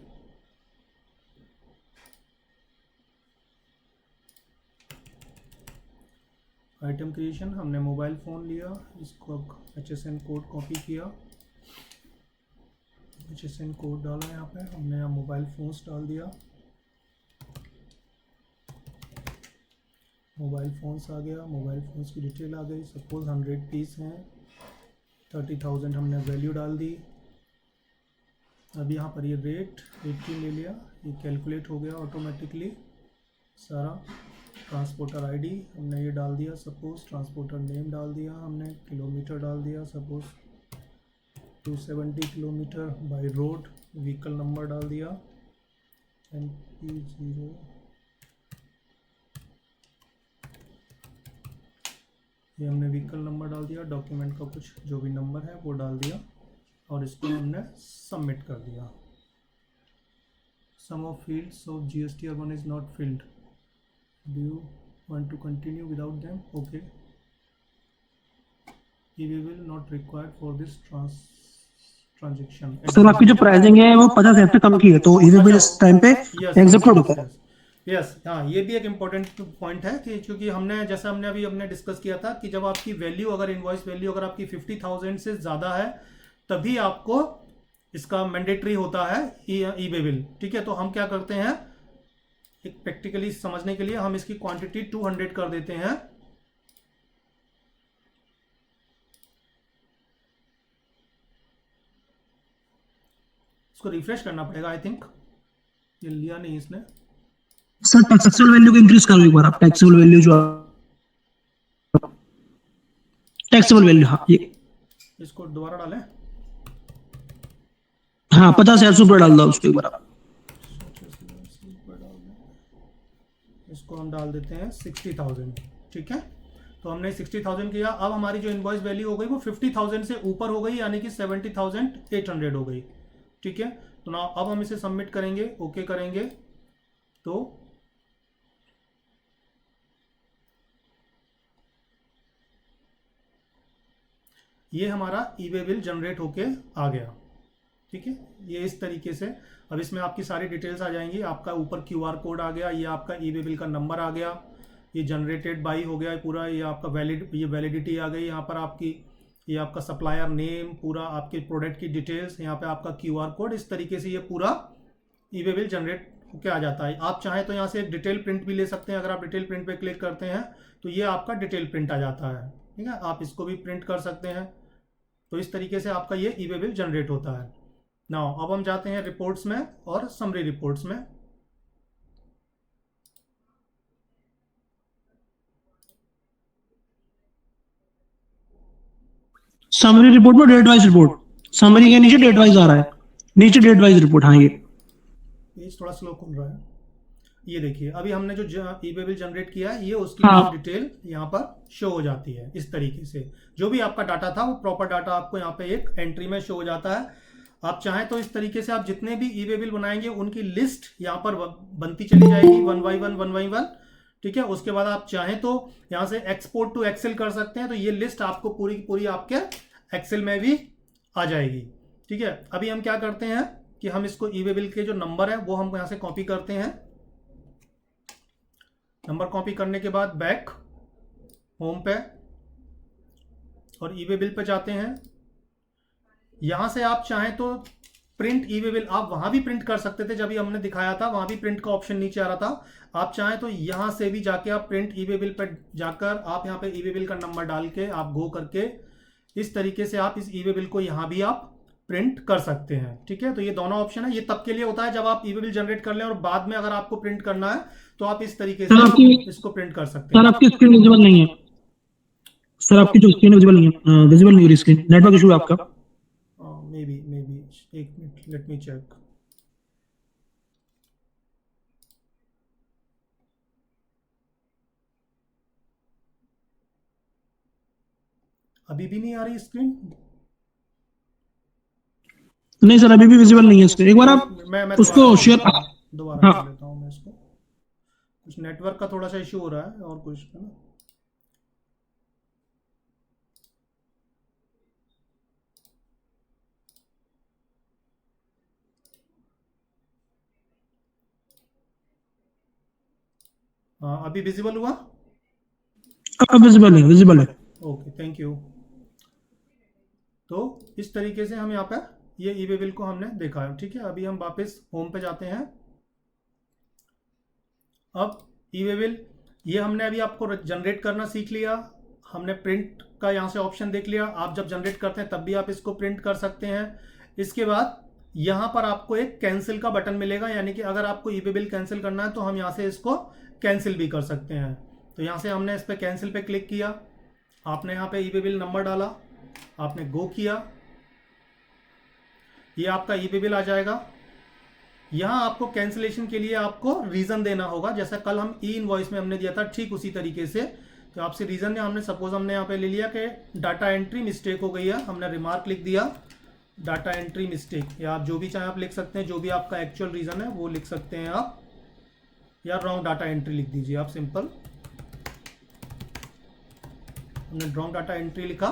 आइटम क्रिएशन, हमने मोबाइल फ़ोन लिया, इसको HSN कोड कॉपी किया, HSN कोड डाला यहाँ पे, हमने यहाँ मोबाइल फ़ोन्स डाल दिया, मोबाइल फ़ोन्स आ गया, मोबाइल फ़ोन्स की डिटेल आ गई। सपोज 100 पीस हैं, 30,000 हमने वैल्यू डाल दी। अब यहाँ पर ये रेट 80 ले लिया, ये कैलकुलेट हो गया ऑटोमेटिकली सारा। ट्रांसपोर्टर आईडी हमने ये डाल दिया, सपोज ट्रांसपोर्टर नेम डाल दिया हमने, किलोमीटर डाल दिया, suppose 270 kilometre by road, vehicle number डाल दिया MP0, ये हमने व्हीकल नंबर डाल दिया, डॉक्यूमेंट का कुछ जो भी नंबर है वो डाल दिया और इसको हमने सबमिट कर दिया। Some of fields of GST urban is not filled, do you want to continue without them? Okay, we will not required for this transaction। Sir आपकी जो प्राइसिंग है वो 50,000 से कम की है, तो ये भी इस टाइम पे एग्जीक्यूट होता है। यस, हाँ, ये भी एक इम्पोर्टेंट पॉइंट है कि क्योंकि हमने, जैसा हमने अभी हमने डिस्कस किया था कि जब आपकी वैल्यू, अगर इनवॉइस वैल्यू अगर आपकी 50,000 से ज़्यादा है तभी आपको इसका मैंडेटरी होता है ई-वे बिल, ठीक है। तो हम क्या करते हैं, एक प्रैक्टिकली समझने के लिए हम इसकी क्वांटिटी 200 कर देते हैं। इसको रिफ्रेश करना पड़ेगा, आई थिंक ये लिया नहीं इसने। सर टैक्सेबल वैल्यू को इंक्रीज करो एक बार आप, टैक्सेबल वैल्यू जो टैक्सेबल वैल्यू, हाँ ये, इसको दोबारा डालें, हाँ 50,000 से ऊपर डाल दो उसको एक बार आप। इसको हम डाल देते हैं 60,000, ठीक है। तो हमने 60,000 किया। अब हमारी जो इनवॉइस वैल्यू हो गई वो 50,000 से ऊपर हो गई, यानी कि 70,800 हो गई, ठीक है। तो ना अब हम इसे सबमिट करेंगे, ओके करेंगे, तो ये हमारा ई-वे बिल जनरेट होके आ गया, ठीक है। ये इस तरीके से, अब इसमें आपकी सारी डिटेल्स आ जाएंगी। आपका ऊपर QR कोड आ गया, ये आपका ई-वे बिल का नंबर आ गया, ये जनरेटेड बाई हो गया पूरा, ये आपका ये वैलिडिटी आ गई यहाँ पर आपकी, ये आपका सप्लायर नेम, पूरा आपके प्रोडक्ट की डिटेल्स, यहाँ पे आपका QR कोड। इस तरीके से ये पूरा ई-वे बिल जनरेट होके आ जाता है। आप चाहें तो यहाँ से एक डिटेल प्रिंट भी ले सकते हैं। अगर आप डिटेल प्रिंट पे क्लिक करते हैं तो ये आपका डिटेल प्रिंट आ जाता है, ठीक है। आप इसको भी प्रिंट कर सकते हैं। तो इस तरीके से आपका ये ई-वे बिल जनरेट होता है। नाउ अब हम जाते हैं रिपोर्ट्स में और समरी रिपोर्ट्स में। समरी रिपोर्ट में डेट वाइज रिपोर्ट, समरी के नीचे डेट वाइज आ रहा है, नीचे डेट वाइज रिपोर्ट। हाँ ये पेज थोड़ा स्लो खुल रहा है। ये देखिए अभी हमने जो ई वे बिल जनरेट किया है ये उसकी हाँ। पूरी डिटेल यहाँ पर शो हो जाती है। इस तरीके से जो भी आपका डाटा था वो प्रॉपर डाटा आपको यहाँ पे एक एंट्री में शो हो जाता है। आप चाहें तो इस तरीके से आप जितने भी ई वे बिल बनाएंगे उनकी लिस्ट यहाँ पर बनती चली जाएगी वन बाई वन। ठीक है, उसके बाद आप चाहें तो यहाँ से एक्सपोर्ट टू एक्सेल कर सकते हैं, तो ये लिस्ट आपको पूरी की पूरी आपके एक्सेल में भी आ जाएगी। ठीक है, अभी हम क्या करते हैं कि हम इसको ई वे बिल के जो नंबर है वो हम यहाँ से कॉपी करते हैं। नंबर कॉपी करने के बाद बैक होम पे और ई वे बिल पे जाते हैं। यहां से आप चाहें तो प्रिंट ई वे बिल आप वहां भी प्रिंट कर सकते थे, जब भी हमने दिखाया था वहां भी प्रिंट का ऑप्शन नीचे आ रहा था। आप चाहें तो यहां से भी जाके आप प्रिंट ई वे बिल पर जाकर आप यहाँ पे ई वे बिल का नंबर डाल के आप गो करके इस तरीके से आप इस ई वे बिल को यहां भी आप प्रिंट कर सकते हैं। ठीक है, तो ये दोनों ऑप्शन है। ये तब के लिए होता है जब आप ई वे बिल जनरेट कर लें और बाद में अगर आपको प्रिंट करना है तो आप इस तरीके से इसको प्रिंट कर सकते सर हैं। आपकी स्क्रीन विजिबल नहीं है, सर आपकी जो स्क्रीन विजिबल नहीं है, विजिबल नहीं हो रही स्क्रीन, नेटवर्क इशू है आपका। मे बी एक मिनट, लेट मी चेक। अभी भी नहीं आ रही स्क्रीन? नहीं सर अभी भी विजिबल नहीं है स्क्रीन, एक बार आप मैं उसको शेयर। दोबारा हाँ। कर लेता हूँ मैं इसको। कुछ नेटवर्क का थोड़ा सा इशू हो रहा है और कुछ है ना। हाँ, अभी विजिबल हुआ? अब विजिबल है, विजिबल है। Okay, thank you. तो इस तरीके से हम यहाँ पे ये ई वे बिल को हमने देखा है। ठीक है, अभी हम वापस होम पे जाते हैं। अब ई वे बिल ये हमने अभी आपको जनरेट करना सीख लिया, हमने प्रिंट का यहाँ से ऑप्शन देख लिया। आप जब जनरेट करते हैं तब भी आप इसको प्रिंट कर सकते हैं। इसके बाद यहाँ पर आपको एक कैंसिल का बटन मिलेगा, यानी कि अगर आपको ई वे बिल कैंसिल करना है तो हम यहाँ से इसको कैंसिल भी कर सकते हैं। तो यहाँ से हमने इस पर कैंसिल पे क्लिक किया, आपने यहाँ पे ई वे बिल नंबर डाला, आपने गो किया, ये आपका ई वे बिल आ जाएगा। यहाँ आपको कैंसिलेशन के लिए आपको रीजन देना होगा, जैसा कल हम ई इनवॉइस में हमने दिया था, ठीक उसी तरीके से। तो आपसे रीजन है, हमने सपोज हमने यहाँ पे ले लिया कि डाटा एंट्री मिस्टेक हो गई है, हमने रिमार्क लिख दिया डाटा एंट्री मिस्टेक, या आप जो भी चाहे आप लिख सकते हैं, जो भी आपका एक्चुअल रीजन है वो लिख सकते हैं आप, या रॉन्ग डाटा एंट्री लिख दीजिए आप सिंपल। हमने रॉन्ग डाटा एंट्री लिखा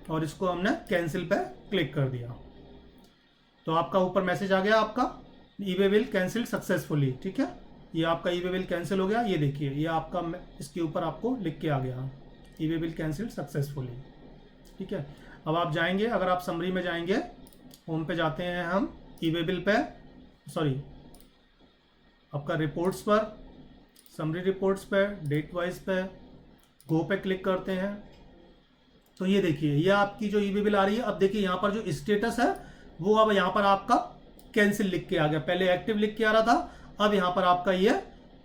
और इसको हमने कैंसिल पे क्लिक कर दिया, तो आपका ऊपर मैसेज आ गया आपका ई वे बिल कैंसिल सक्सेसफुली। ठीक है, ये आपका ई वे बिल कैंसिल हो गया, ये देखिए ये आपका इसके ऊपर आपको लिख के आ गया ई वे बिल कैंसिल सक्सेसफुली। ठीक है, अब आप जाएंगे, अगर आप समरी में जाएंगे, होम पे जाते हैं हम, ई वे बिल पे, सॉरी आपका रिपोर्ट्स पर, समरी रिपोर्ट्स पे, डेट वाइज पे, गो पे क्लिक करते हैं। तो ये देखिए ये आपकी जो ई वे बिल आ रही है। अब देखिए यहाँ पर जो स्टेटस है वो अब यहाँ पर आपका कैंसिल लिख के आ गया, पहले एक्टिव लिख के आ रहा था, अब यहाँ पर आपका ये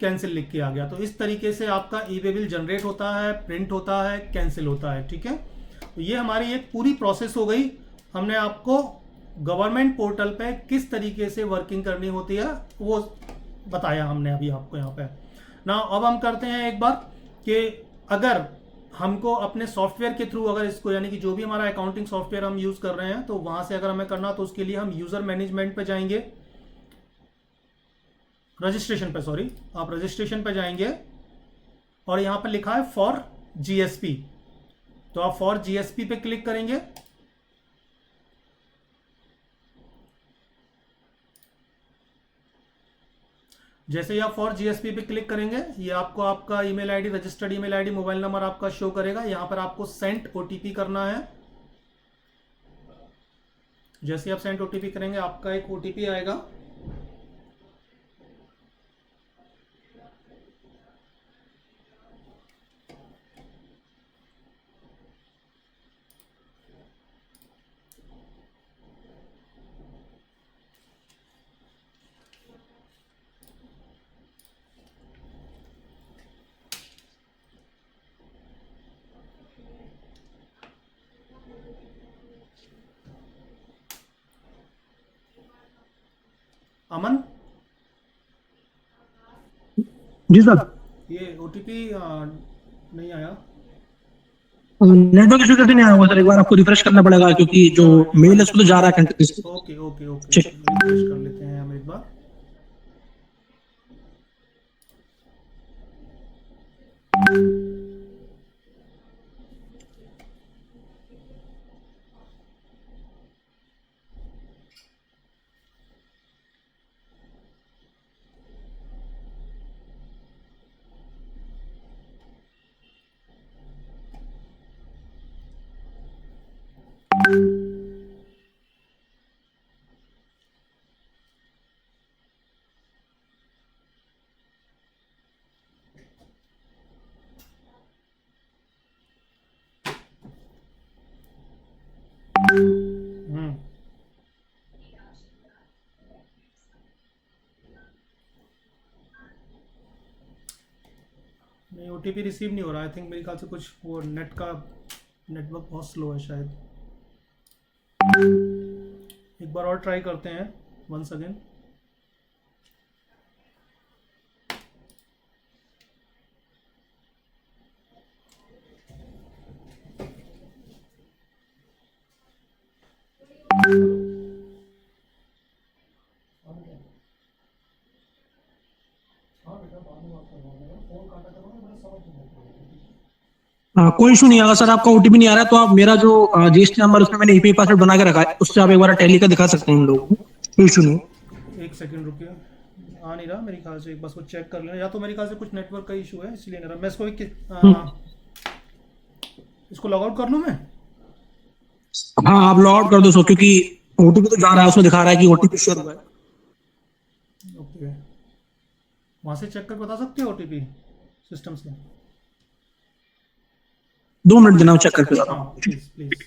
कैंसिल लिख के आ गया। तो इस तरीके से आपका ई वे बिल जनरेट होता है, प्रिंट होता है, कैंसिल होता है। ठीक है, तो ये हमारी एक पूरी प्रोसेस हो गई। हमने आपको गवर्नमेंट पोर्टल पे किस तरीके से वर्किंग करनी होती है वो बताया हमने अभी आपको यहाँ पे ना। अब हम करते हैं एक बार कि अगर हमको अपने सॉफ्टवेयर के थ्रू अगर इसको, यानी कि जो भी हमारा अकाउंटिंग सॉफ्टवेयर हम यूज कर रहे हैं, तो वहां से अगर हमें करना तो उसके लिए हम यूजर मैनेजमेंट पे जाएंगे, रजिस्ट्रेशन पे, सॉरी आप रजिस्ट्रेशन पे जाएंगे और यहां पर लिखा है फॉर जीएसपी, तो आप फॉर जीएसपी पे क्लिक करेंगे। जैसे ही आप फॉर जीएसपी पे क्लिक करेंगे ये आपको आपका email ID, registered email ID, mobile number आपका शो करेगा। यहां पर आपको सेंड ओटीपी करना है। जैसे आप सेंड ओटीपी करेंगे आपका एक ओटीपी आएगा, अमन, जी सर। ये ओटीपी नहीं आया। नेटवर्क इशू कैसे नहीं आया होगा सर, एक बार आपको रिफ्रेश करना पड़ेगा क्योंकि जो हाँ, एक मेल बार है उसमें तो जा रहा है कंटिन्यूसली। ओके ओके ओके, ठीक। रिफ्रेश कर लेते हैं हम एक बार। हम्म, नहीं, ओटीपी रिसीव नहीं हो रहा। आई थिंक मेरे ख्याल से कुछ वो नेट का नेटवर्क बहुत स्लो है शायद। एक बार और ट्राई करते हैं, वंस अगेन। कोई इशू नहीं, अगर सर आपका ओटीपी नहीं आ रहा है तो आप मेरा जो जीएसटी नंबर उसमें मैंने ईपीआई पासवर्ड बना के रखा है, उससे आप एक बार टैली का दिखा सकते हैं हम लोगों को, कोई इशू नहीं। एक सेकंड रुकिए, आ नहीं रहा मेरे ख्याल से। एक बार को चेक कर लेना, या तो मेरे ख्याल से कुछ नेटवर्क का इशू है इसलिए नहीं रहा। मैं इसको इसको लॉग आउट कर लूँ मैं? हाँ आप लॉग आउट कर दो सो, क्योंकि ओटीपी तो जा रहा है, उसमें दिखा रहा है कि ओटीपी शेयर हुआ है। ओके, वहाँ से चेक कर बता सकते हो ओटीपी सिस्टम से? 2 मिनट देना, चेक करके हाँ प्लीज प्लीज।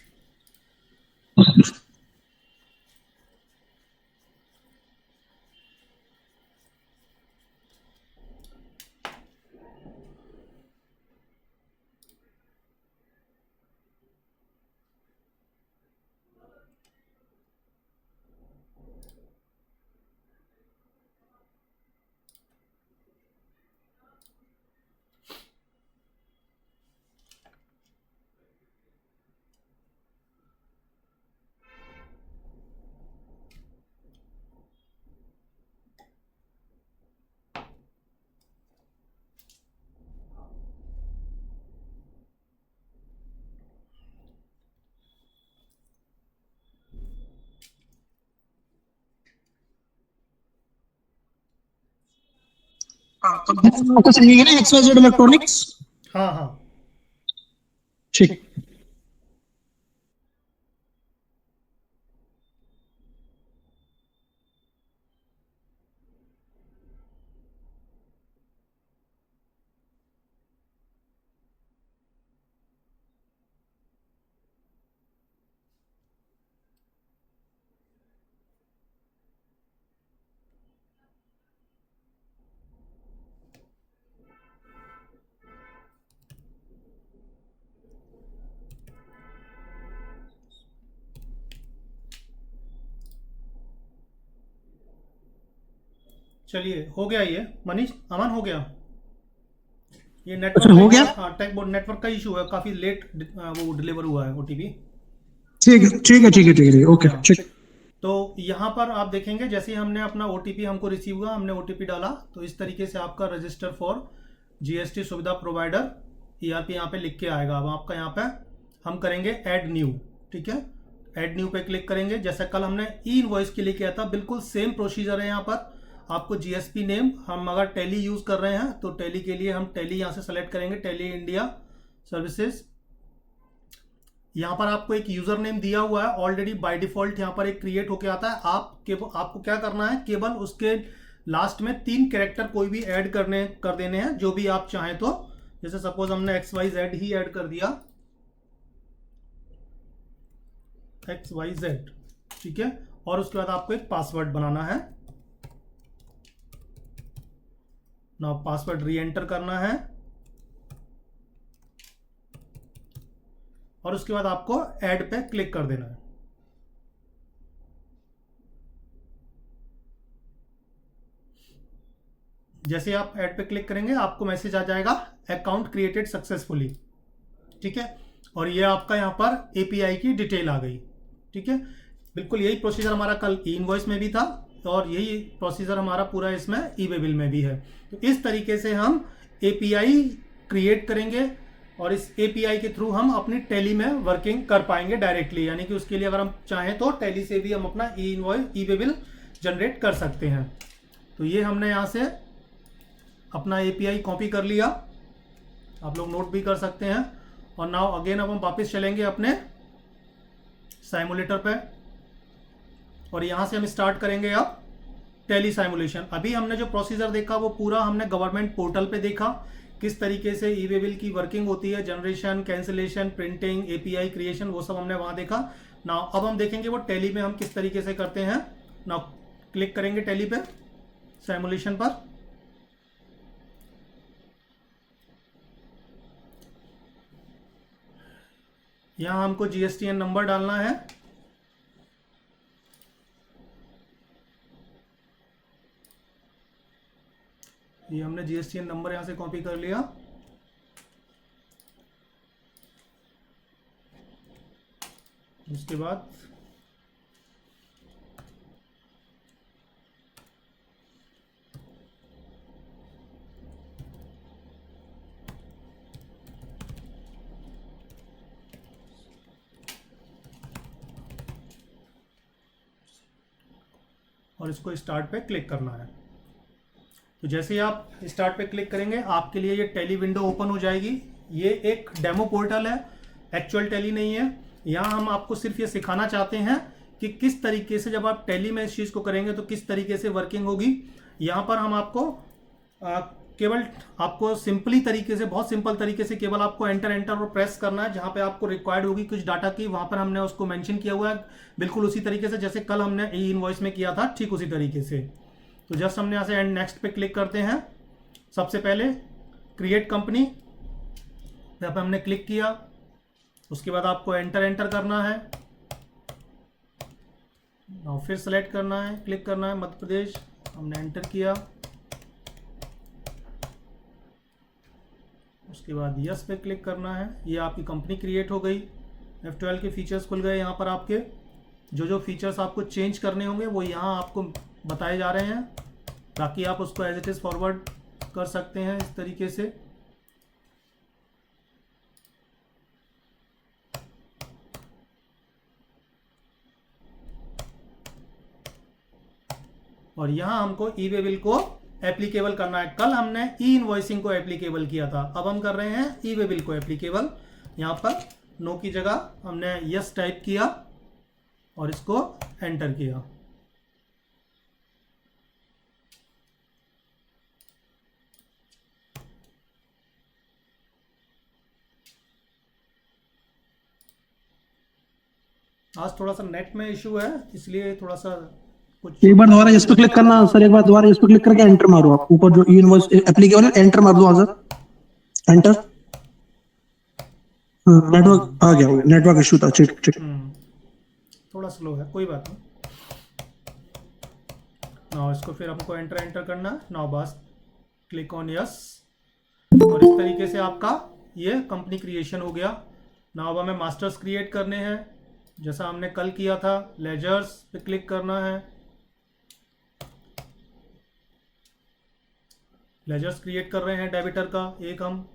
आपका सही है ना, XYZ इलेक्ट्रॉनिक्स? हाँ हाँ, ठीक। चलिए हो गया ये। मनीष, अमन, हो गया ये। अच्छा नेटवर्क का हो एक गया। बार, हाँ, टेक बोर्ड नेटवर्क का इशू है, काफ़ी लेट वो डिलीवर हुआ है ओटीपी। ठीक है ठीक है ठीक है ठीक है, ओके हाँ, ठीक। तो यहाँ पर आप देखेंगे जैसे ही हमने अपना ओटीपी हमको रिसीव हुआ, हमने ओटीपी डाला, तो इस तरीके से आपका रजिस्टर फॉर जीएसटी सुविधा प्रोवाइडर ईआरपी यहाँ पे लिख के आएगा। अब आपका यहाँ पे हम करेंगे ऐड न्यू, ठीक है। ऐड न्यू पे क्लिक करेंगे, जैसा कल हमने ई इनवॉइस के लिए किया था, बिल्कुल सेम प्रोसीजर है यहाँ पर। आपको जीएसपी नेम, हम अगर टैली यूज कर रहे हैं तो टैली के लिए हम टैली यहाँ से सेलेक्ट करेंगे, टैली इंडिया सर्विसेज। यहाँ पर आपको एक यूजर नेम दिया हुआ है ऑलरेडी बाय डिफॉल्ट, यहाँ पर एक क्रिएट होके आता है। आपको क्या करना है, केवल उसके लास्ट में 3 कैरेक्टर कोई भी ऐड कर देने हैं, जो भी आप चाहें तो। जैसे सपोज हमने XYZ ही ऐड कर दिया, XYZ, ठीक है। और उसके बाद आपको एक पासवर्ड बनाना है ना, पासवर्ड री एंटर करना है, और उसके बाद आपको ऐड पे क्लिक कर देना है। जैसे आप ऐड पे क्लिक करेंगे आपको मैसेज आ जाएगा अकाउंट क्रिएटेड सक्सेसफुली, ठीक है। और ये आपका यहाँ पर एपीआई की डिटेल आ गई, ठीक है। बिल्कुल यही प्रोसीजर हमारा कल ई इनवॉइस में भी था और यही प्रोसीजर हमारा पूरा इसमें ई वे बिल में भी है। तो इस तरीके से हम एपीआई क्रिएट करेंगे और इस एपीआई के थ्रू हम अपनी टैली में वर्किंग कर पाएंगे डायरेक्टली, यानी कि उसके लिए अगर हम चाहें तो टैली से भी हम अपना ई इनवॉइस ई वे बिल जनरेट कर सकते हैं। तो ये हमने यहाँ से अपना एपीआई कॉपी कर लिया, आप लोग नोट भी कर सकते हैं। और नाउ अगेन अब हम वापस चलेंगे अपने साइमुलेटर पे और यहाँ से हम स्टार्ट करेंगे अब टैली साइमुलेशन। अभी हमने जो प्रोसीजर देखा वो पूरा हमने गवर्नमेंट पोर्टल पे देखा, किस तरीके से ई वे बिल की वर्किंग होती है, generation, cancellation, printing, API creation, वो सब हमने वहाँ देखा। नाउ अब हम देखेंगे वो टैली में हम किस तरीके से करते हैं। नाउ क्लिक करेंगे टैली पे साइमुलेशन पर। यहाँ हमको जीएसटीएन नंबर डालना है, ये हमने जीएसटीएन नंबर यहाँ से कॉपी कर लिया। उसके बाद और इसको स्टार्ट पे क्लिक करना है। तो जैसे ही आप स्टार्ट पे क्लिक करेंगे आपके लिए ये टैली विंडो ओपन हो जाएगी। ये एक डेमो पोर्टल है, एक्चुअल टैली नहीं है। यहाँ हम आपको सिर्फ ये सिखाना चाहते हैं कि किस तरीके से जब आप टैली में इस चीज़ को करेंगे तो किस तरीके से वर्किंग होगी। यहाँ पर हम आपको केवल आपको सिंपली तरीके से, बहुत सिंपल तरीके से केवल आपको एंटर एंटर और प्रेस करना है। जहाँ पे आपको रिक्वायर्ड होगी कुछ डाटा की, वहाँ पर हमने उसको मेंशन किया हुआ है, बिल्कुल उसी तरीके से जैसे कल हमने ई इनवॉइस में किया था, ठीक उसी तरीके से। तो जस्ट हमने यहाँ से एंड नेक्स्ट पे क्लिक करते हैं। सबसे पहले क्रिएट कंपनी, यहाँ पे हमने क्लिक किया। उसके बाद आपको एंटर एंटर करना है और फिर सेलेक्ट करना है, क्लिक करना है मध्य प्रदेश, हमने एंटर किया। उसके बाद यस पे क्लिक करना है। ये आपकी कंपनी क्रिएट हो गई। F12 के फीचर्स खुल गए। यहाँ पर आपके जो जो फीचर्स आपको चेंज करने होंगे वो यहाँ आपको बताए जा रहे हैं, ताकि आप उसको एज इट इज़ फॉरवर्ड कर सकते हैं इस तरीके से। और यहाँ हमको ई वे बिल को एप्लीकेबल करना है। कल हमने ई इनवॉइसिंग को एप्लीकेबल किया था, अब हम कर रहे हैं ई वे बिल को एप्लीकेबल। यहाँ पर नो की जगह हमने यस टाइप किया और इसको एंटर किया। आज थोड़ा सा नेट में इशू है, इसलिए थोड़ा सा कुछ एक बार दोबारा इस पे क्लिक करना सर, एक बार दोबारा इस पे क्लिक करके एंटर मारो। आप ऊपर जो ई इनवॉइस एप्लीकेबल है एंटर मार दो। हाँ सर एंटर। नेटवर्क आ गया होगा, नेटवर्क इशू था। ठीक ठीक। थोड़ा स्लो है, कोई बात नहीं। नाउ इसको फिर हमको एंटर एंटर करना है। नाउ बस क्लिक ऑन यस और इस तरीके से आपका ये कंपनी क्रिएशन हो गया। नाउ अब हमें मास्टर्स क्रिएट करने हैं जैसा हमने कल किया था। लेजर्स पे क्लिक करना है। लेजर्स क्रिएट कर रहे हैं डेबिटर का एक हम।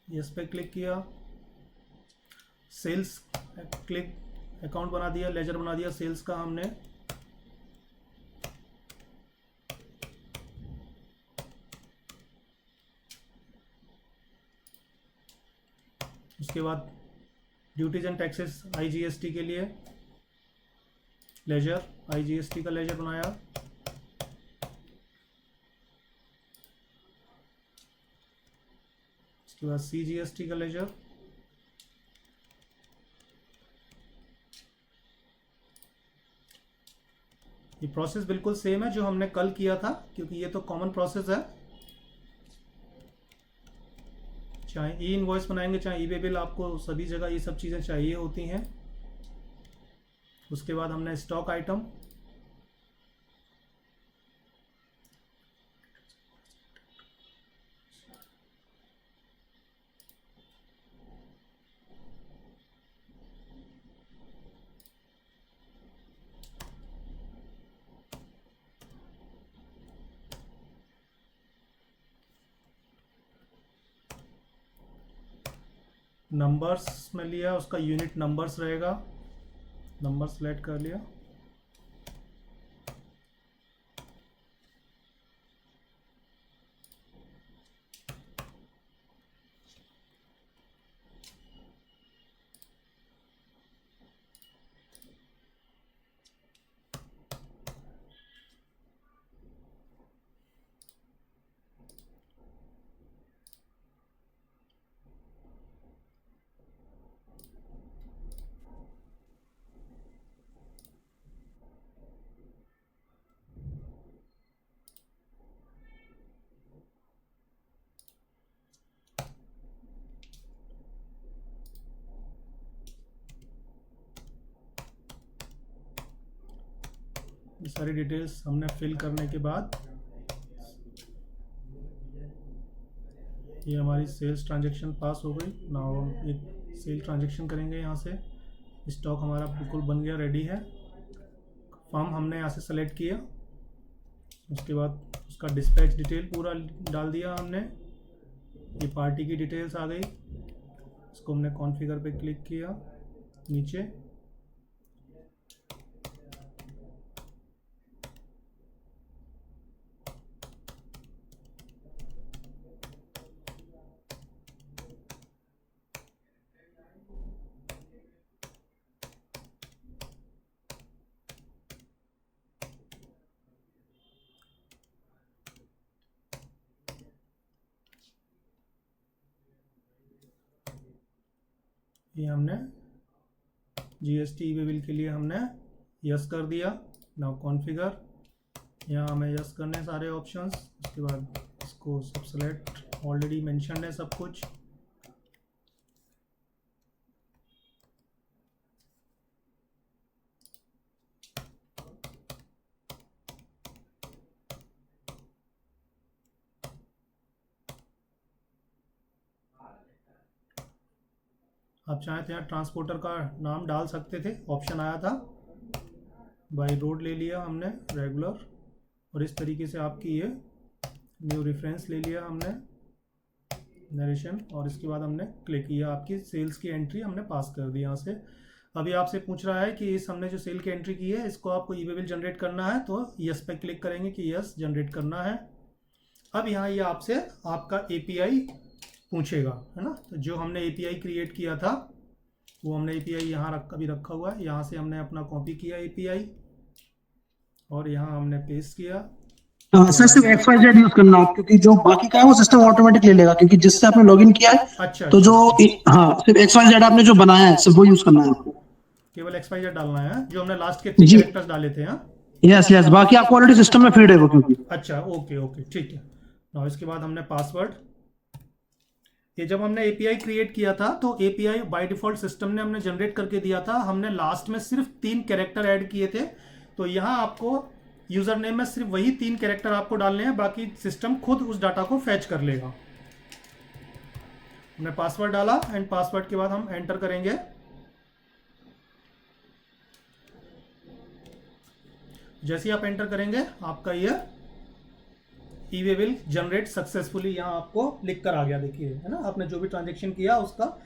यस पे क्लिक किया। सेल्स क्लिक अकाउंट बना दिया, लेजर बना दिया सेल्स का हमने। उसके बाद ड्यूटीज एंड टैक्सेस आईजीएसटी के लिए लेजर, आईजीएसटी का लेजर बनाया। उसके बाद सीजीएसटी का लेजर। ये प्रोसेस बिल्कुल सेम है जो हमने कल किया था, क्योंकि ये तो कॉमन प्रोसेस है। चाहे ई इनवॉइस बनाएंगे चाहे ई वे बिल, आपको सभी जगह ये सब चीज़ें चाहिए होती हैं। उसके बाद हमने स्टॉक आइटम, नंबर्स में लिया, उसका यूनिट नंबर्स रहेगा, नंबर सेलेक्ट कर लिया। ये सारी डिटेल्स हमने फिल करने के बाद ये हमारी सेल्स ट्रांजैक्शन पास हो गई। नाउ हम एक सेल ट्रांजैक्शन करेंगे यहाँ से। स्टॉक हमारा बिल्कुल बन गया, रेडी है। फॉर्म हमने यहाँ से सेलेक्ट किया, उसके बाद उसका डिस्पैच डिटेल पूरा डाल दिया हमने। ये पार्टी की डिटेल्स आ गई, इसको हमने कॉन्फ़िगर पे क्लिक किया नीचे। ये हमने जीएसटी ई वे बिल के लिए हमने यस कर दिया। नाउ कॉन्फ़िगर, यहाँ हमें यस करने सारे ऑप्शंस। उसके बाद इसको सब सेलेक्ट, ऑलरेडी मेंशन है सब कुछ। आप चाहे तो यहाँ ट्रांसपोर्टर का नाम डाल सकते थे, ऑप्शन आया था। बाई रोड ले लिया हमने रेगुलर, और इस तरीके से आपकी ये न्यू रेफरेंस ले लिया हमने नरेशन, और इसके बाद हमने क्लिक किया। आपकी सेल्स की एंट्री हमने पास कर दी यहाँ से। अभी आपसे पूछ रहा है कि इस हमने जो सेल की एंट्री की है इसको आपको ई वे बिल जनरेट करना है, तो यस पे क्लिक करेंगे कि यस जनरेट करना है। अब यहाँ ये आपसे आपका एपीआई पूछेगा, है ना। तो जो हमने एपीआई क्रिएट किया था वो हमने एपीआई यहाँ अभी रखा हुआ है। यहाँ से हमने अपना कॉपी किया एपीआई और यहाँ हमने पेस्ट किया। हाँ सर, सिर्फ XYZ यूज करना आप, क्योंकि जो बाकी का है वो सिस्टम ऑटोमेटिक ले लेगा, क्योंकि जिससे आपने लॉगिन किया है। अच्छा, तो जो हाँ, सिर्फ XYZ आपने जो बनाया है सिर्फ वो यूज करना है आपको। केवल एक्सपाइजर डालना है, जो हमने लास्ट के 3 जी। कैरेक्टर्स डाले थे। हाँ, यस यस, बाकी आपको ऑलरेडी सिस्टम में फीड है वो, क्योंकि अच्छा, ओके ओके, ठीक है। और इसके बाद हमने पासवर्ड, ये जब हमने एपीआई क्रिएट किया था तो एपीआई बाय डिफॉल्ट सिस्टम ने हमने जनरेट करके दिया था। हमने लास्ट में सिर्फ 3 कैरेक्टर ऐड किए थे, तो यहाँ आपको यूजर नेम में सिर्फ वही 3 कैरेक्टर आपको डालने हैं, बाकी सिस्टम खुद उस डाटा को फैच कर लेगा। हमने पासवर्ड डाला एंड पासवर्ड के बाद हम एंटर करेंगे। जैसे ही आप एंटर करेंगे आपका ये ई वे बिल जनरेट सक्सेसफुली यहाँ आपको लिख कर आ गया। देखिए, है ना, आपने जो भी ट्रांजेक्शन किया उसका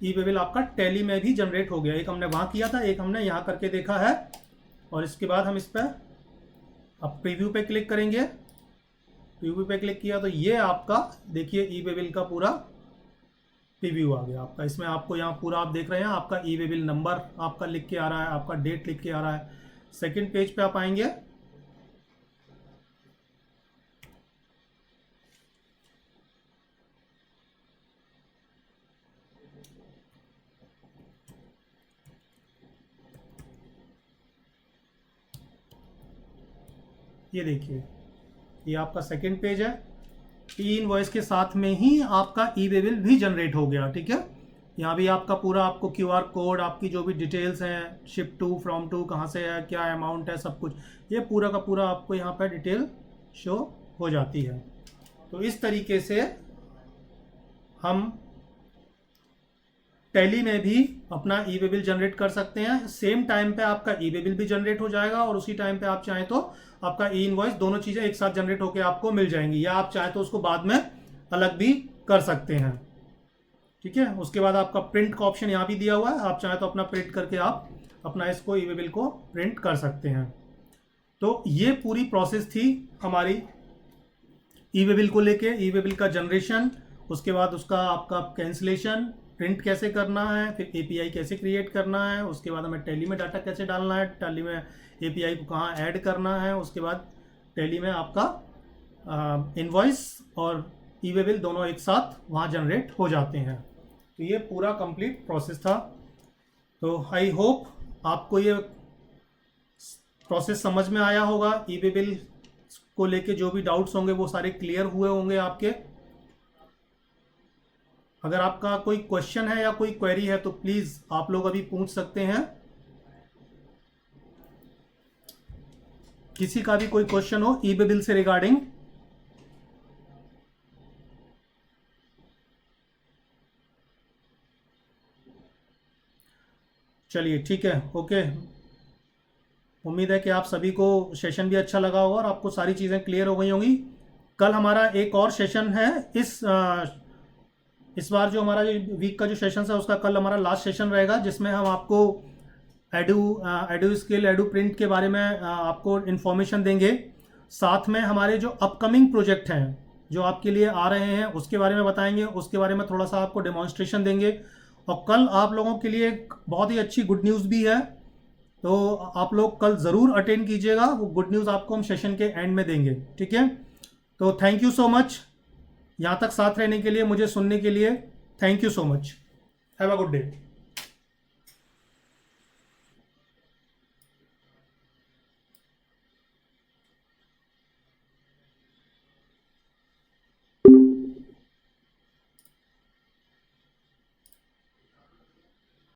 ई वे बिल आपका टैली में भी जनरेट हो गया। एक हमने वहाँ किया था, एक हमने यहाँ करके देखा है। और इसके बाद हम इस पर अब प्रीव्यू पे क्लिक करेंगे। प्रीव्यू पे क्लिक किया तो ये आपका देखिए ई वे बिल का पूरा प्रीव्यू आ गया आपका। इसमें आपको यहाँ पूरा आप देख रहे हैं, आपका ई वे बिल नंबर आपका लिख के आ रहा है, आपका डेट लिख के आ रहा है। सेकेंड पेज पे आप आएंगे, ये देखिए, ये आपका सेकेंड पेज है। ई इनवॉइस के साथ में ही आपका ई वे बिल भी जनरेट हो गया। ठीक है, यहाँ भी आपका पूरा आपको QR कोड, आपकी जो भी डिटेल्स हैं, शिप टू, फ्रॉम टू, कहाँ से है, क्या अमाउंट है, सब कुछ ये पूरा का पूरा आपको यहाँ पर डिटेल शो हो जाती है। तो इस तरीके से हम टैली में भी अपना ई वे बिल जनरेट कर सकते हैं। सेम टाइम पे आपका ई वे बिल भी जनरेट हो जाएगा और उसी टाइम पे आप चाहें तो आपका ई इनवॉइस, दोनों चीज़ें एक साथ जनरेट होकर आपको मिल जाएंगी, या आप चाहें तो उसको बाद में अलग भी कर सकते हैं। ठीक है, उसके बाद आपका प्रिंट का ऑप्शन यहाँ भी दिया हुआ है, आप चाहें तो अपना प्रिंट करके आप अपना इसको ई वे बिल को प्रिंट कर सकते हैं। तो ये पूरी प्रोसेस थी हमारी ई वे बिल को लेके, ई वे बिल का जनरेशन, उसके बाद उसका आपका कैंसिलेशन, प्रिंट कैसे करना है, फिर API कैसे क्रिएट करना है, उसके बाद हमें टैली में डाटा कैसे डालना है, टैली में API को कहाँ ऐड करना है, उसके बाद टैली में आपका इनवॉइस और ई वे बिल दोनों एक साथ वहाँ जनरेट हो जाते हैं। तो ये पूरा कंप्लीट प्रोसेस था। तो आई होप आपको ये प्रोसेस समझ में आया होगा। ई वे बिल को लेके जो भी डाउट्स होंगे वो सारे क्लियर हुए होंगे आपके। अगर आपका कोई क्वेश्चन है या कोई क्वेरी है तो प्लीज़ आप लोग अभी पूछ सकते हैं। किसी का भी कोई क्वेश्चन हो ई वे बिल से रिगार्डिंग। चलिए ठीक है, ओके। उम्मीद है कि आप सभी को सेशन भी अच्छा लगा होगा और आपको सारी चीज़ें क्लियर हो गई होंगी। कल हमारा एक और सेशन है, इस बार जो हमारा वीक का जो सेशन है उसका कल हमारा लास्ट सेशन रहेगा, जिसमें हम आपको एडू स्किल, एडू प्रिंट के बारे में आपको इन्फॉर्मेशन देंगे। साथ में हमारे जो अपकमिंग प्रोजेक्ट हैं जो आपके लिए आ रहे हैं उसके बारे में बताएंगे, उसके बारे में थोड़ा सा आपको डेमोन्स्ट्रेशन देंगे। और कल आप लोगों के लिए एक बहुत ही अच्छी गुड न्यूज़ भी है, तो आप लोग कल ज़रूर अटेंड कीजिएगा। वो गुड न्यूज़ आपको हम सेशन के एंड में देंगे। ठीक है, तो थैंक यू सो मच यहाँ तक साथ रहने के लिए, मुझे सुनने के लिए। Thank you so much. Have a good day.